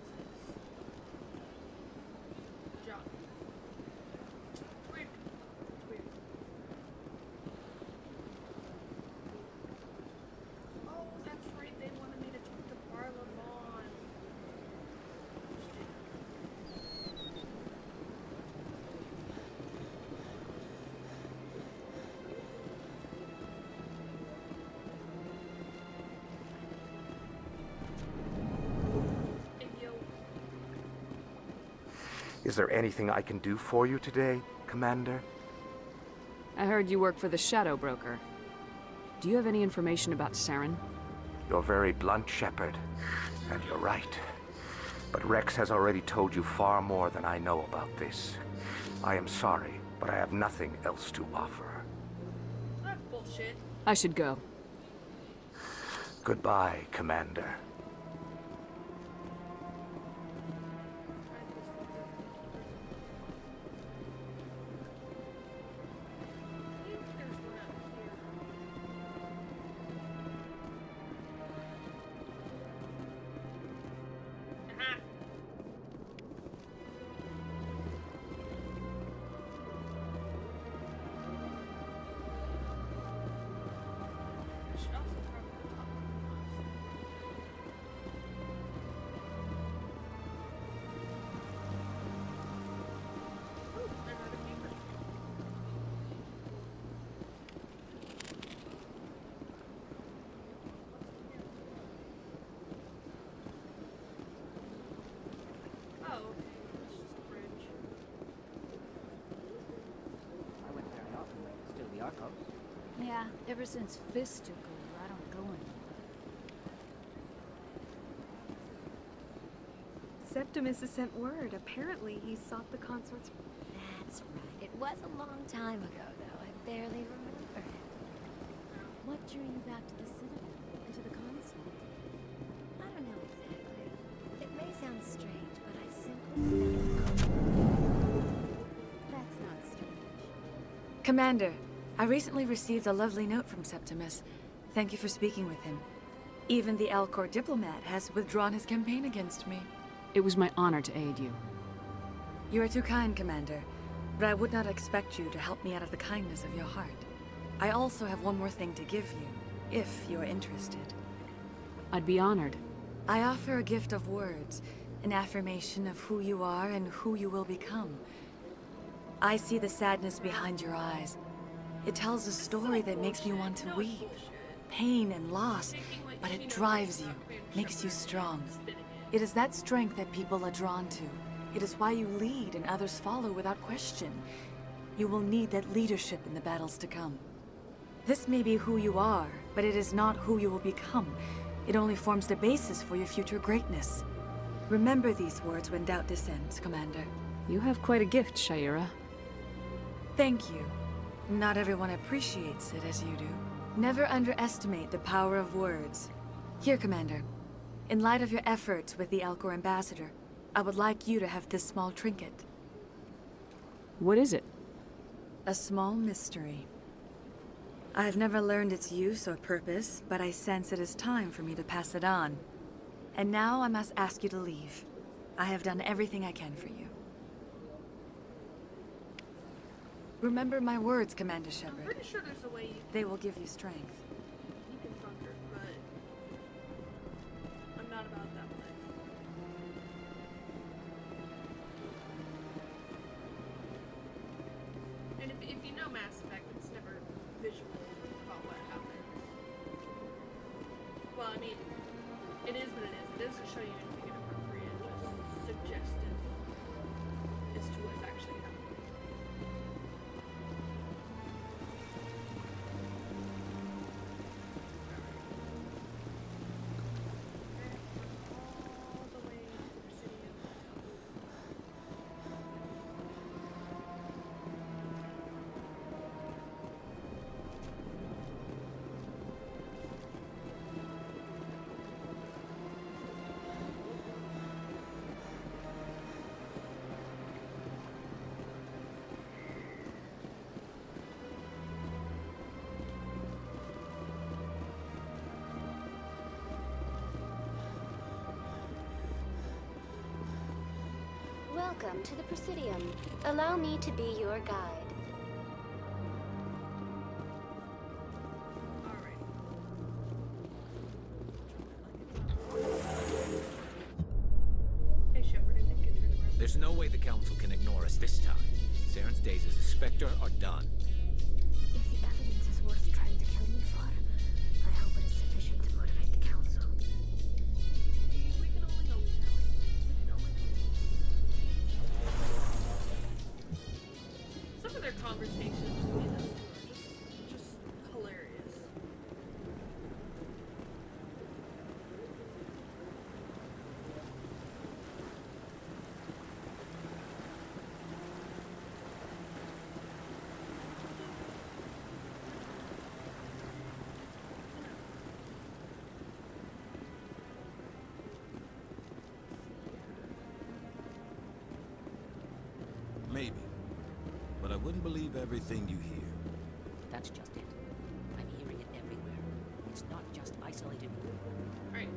Good job. It's weird. It's weird. Oh, that's right. They wanted me to talk to Barlavon. Is there anything I can do for you today, Commander? I heard you work for the Shadow Broker. Do you have any information about Saren? You're very blunt, Shepard. And you're right. But Wrex has already told you far more than I know about this. I am sorry, but I have nothing else to offer. That's bullshit. I should go. Goodbye, Commander. Yeah, ever since Fist took over, I don't go anymore. Septimus has sent word. Apparently, he sought the consort's... That's right. It was a long time ago, though. I barely remember it. What drew you back to the Citadel and to the consort? I don't know exactly. It may sound strange, but I simply That's not strange. Commander, I recently received a lovely note from Septimus. Thank you for speaking with him. Even the Alcor diplomat has withdrawn his campaign against me. It was my honor to aid you. You are too kind, Commander, but I would not expect you to help me out of the kindness of your heart. I also have one more thing to give you, if you are interested. I'd be honored. I offer a gift of words, an affirmation of who you are and who you will become. I see the sadness behind your eyes. It tells a story that makes me want to weep. Pain and loss, but it drives you, makes you strong. It is that strength that people are drawn to. It is why you lead and others follow without question. You will need that leadership in the battles to come. This may be who you are, but it is not who you will become. It only forms the basis for your future greatness. Remember these words when doubt descends, Commander. You have quite a gift, Sha'ira. Thank you. Not everyone appreciates it as you do. Never underestimate the power of words. Here, Commander. In light of your efforts with the Alcor Ambassador, I would like you to have this small trinket. What is it? A small mystery. I have never learned its use or purpose, but I sense it is time for me to pass it on. And now I must ask you to leave. I have done everything I can for you. Remember my words, Commander Shepard. I'm pretty sure there's a way you They will give you strength. can fuck her, but I'm not about that life. And if you know Mass Effect, it's never visual about what happens. Well, I mean, it is what it is. It doesn't show you anything inappropriate, just suggestive as to what's actually happening. Welcome to the Presidium. Allow me to be your guide. Hey Shepard, I think you turned around. There's no way the Council can ignore us this time. Saren's days as a Spectre are done. If the evidence is worth trying to kill me for, I hope it is sufficient to motivate the Council. We can only hope, Tali. We can only hope. Some of their conversations between us two are just hilarious. Maybe. But I wouldn't believe everything you hear. That's just it. I'm hearing it everywhere. It's not just isolated. Alright.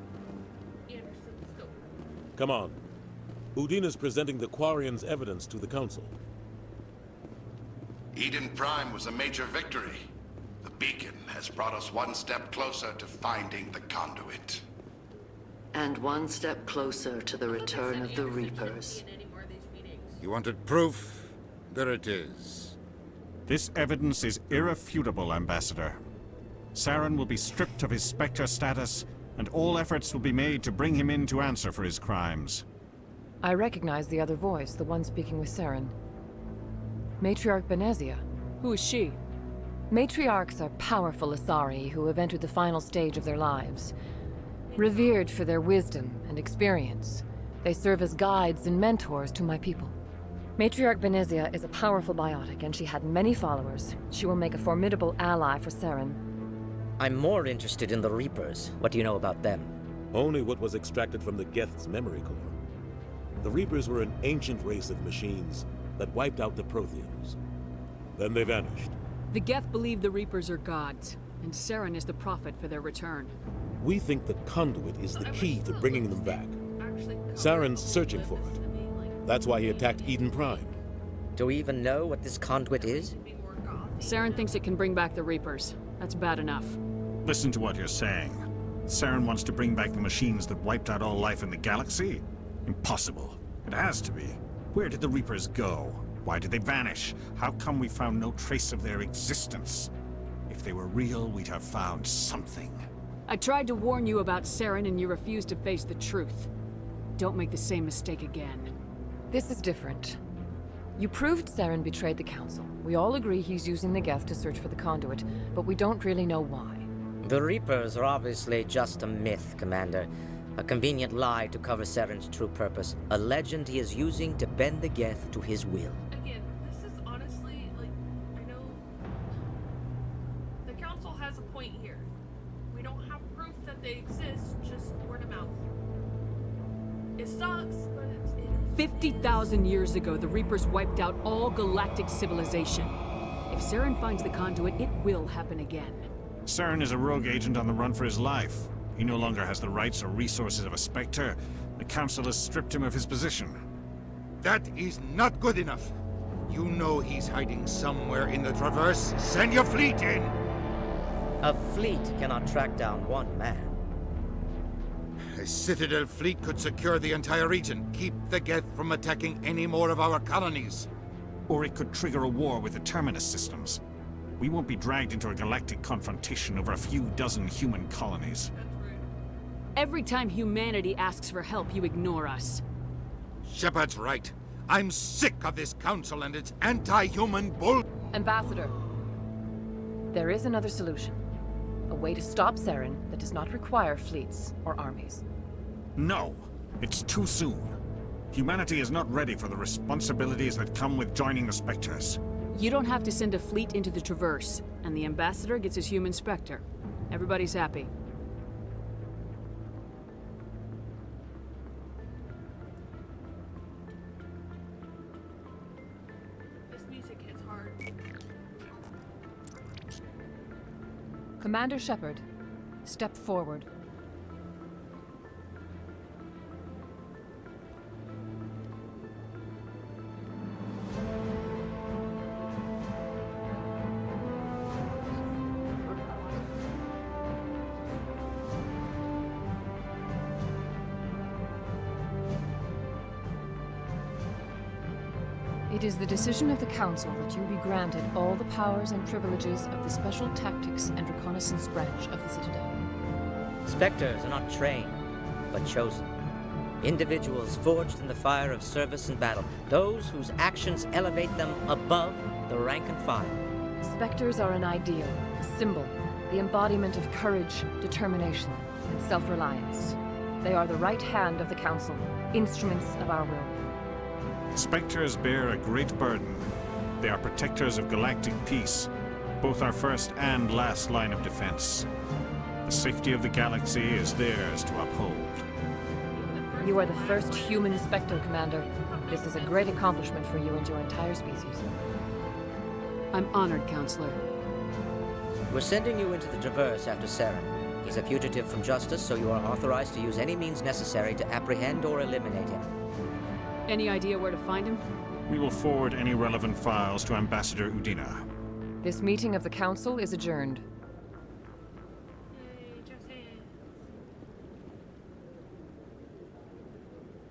Anderson, let's go. Come on. Udina's presenting the Quarians' evidence to the Council. Eden Prime was a major victory. The beacon has brought us one step closer to finding the conduit. And one step closer to the return of the Reapers. You wanted proof? There it is. This evidence is irrefutable, Ambassador. Saren will be stripped of his Spectre status, and all efforts will be made to bring him in to answer for his crimes. I recognize the other voice, the one speaking with Saren. Matriarch Benezia. Who is she? Matriarchs are powerful Asari who have entered the final stage of their lives. Revered for their wisdom and experience, they serve as guides and mentors to my people. Matriarch Benezia is a powerful biotic, and she had many followers. She will make a formidable ally for Saren. I'm more interested in the Reapers. What do you know about them? Only what was extracted from the Geth's memory core. The Reapers were an ancient race of machines that wiped out the Protheans. Then they vanished. The Geth believe the Reapers are gods, and Saren is the prophet for their return. We think the conduit is the key to bringing them back. Saren's searching for it. That's why he attacked Eden Prime. Do we even know what this conduit is? Saren thinks it can bring back the Reapers. That's bad enough. Listen to what you're saying. Saren wants to bring back the machines that wiped out all life in the galaxy? Impossible. It has to be. Where did the Reapers go? Why did they vanish? How come we found no trace of their existence? If they were real, we'd have found something. I tried to warn you about Saren, and you refused to face the truth. Don't make the same mistake again. This is different. You proved Saren betrayed the Council. We all agree he's using the Geth to search for the conduit, but we don't really know why. The Reapers are obviously just a myth, Commander. A convenient lie to cover Saren's true purpose. A legend he is using to bend the Geth to his will. Again, this is honestly, like, I know the Council has a point here. We don't have proof that they exist, just word of mouth. It sucks, but it is. 50,000 years ago, the Reapers wiped out all galactic civilization. If Saren finds the conduit, it will happen again. Saren is a rogue agent on the run for his life. He no longer has the rights or resources of a Spectre. The Council has stripped him of his position. That is not good enough. You know he's hiding somewhere in the Traverse. Send your fleet in! A fleet cannot track down one man. A Citadel fleet could secure the entire region, keep the Geth from attacking any more of our colonies. Or it could trigger a war with the Terminus systems. We won't be dragged into a galactic confrontation over a few dozen human colonies. Every time humanity asks for help, you ignore us. Shepard's right. I'm sick of this council and its anti-human bull... Ambassador, there is another solution. A way to stop Saren that does not require fleets or armies. No, it's too soon. Humanity is not ready for the responsibilities that come with joining the Spectres. You don't have to send a fleet into the Traverse, and the Ambassador gets his human Spectre. Everybody's happy. This music hits hard. Commander Shepard, step forward. It is the decision of the Council that you be granted all the powers and privileges of the Special Tactics and Reconnaissance branch of the Citadel. Spectres are not trained, but chosen. Individuals forged in the fire of service and battle. Those whose actions elevate them above the rank and file. Spectres are an ideal, a symbol, the embodiment of courage, determination, and self-reliance. They are the right hand of the Council, instruments of our will. Spectres bear a great burden. They are protectors of galactic peace, both our first and last line of defense. The safety of the galaxy is theirs to uphold. You are the first human Spectre, Commander. This is a great accomplishment for you and your entire species. I'm honored, Counselor. We're sending you into the Traverse after Saren. He's a fugitive from justice, so you are authorized to use any means necessary to apprehend or eliminate him. Any idea where to find him? We will forward any relevant files to Ambassador Udina. This meeting of the Council is adjourned.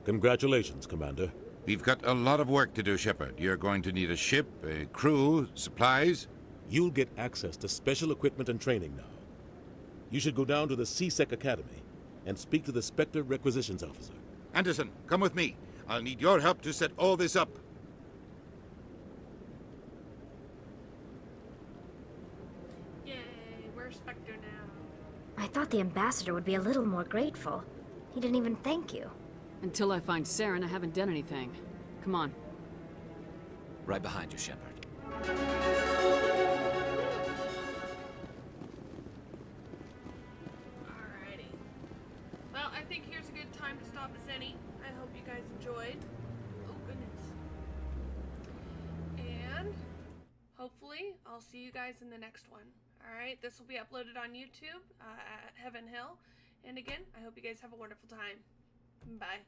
Congratulations, Commander. We've got a lot of work to do, Shepard. You're going to need a ship, a crew, supplies. You'll get access to special equipment and training now. You should go down to the C-Sec Academy and speak to the Spectre Requisitions Officer. Anderson, come with me. I'll need your help to set all this up. Yay, we're Spectre now. I thought the Ambassador would be a little more grateful. He didn't even thank you. Until I find Saren, I haven't done anything. Come on. Right behind you, Shepard. Alrighty. Well, I think here's a good time to stop us any. I hope you guys enjoyed. Oh, goodness. And hopefully I'll see you guys in the next one. Alright, this will be uploaded on YouTube at Heaven Hill. And again, I hope you guys have a wonderful time. Bye.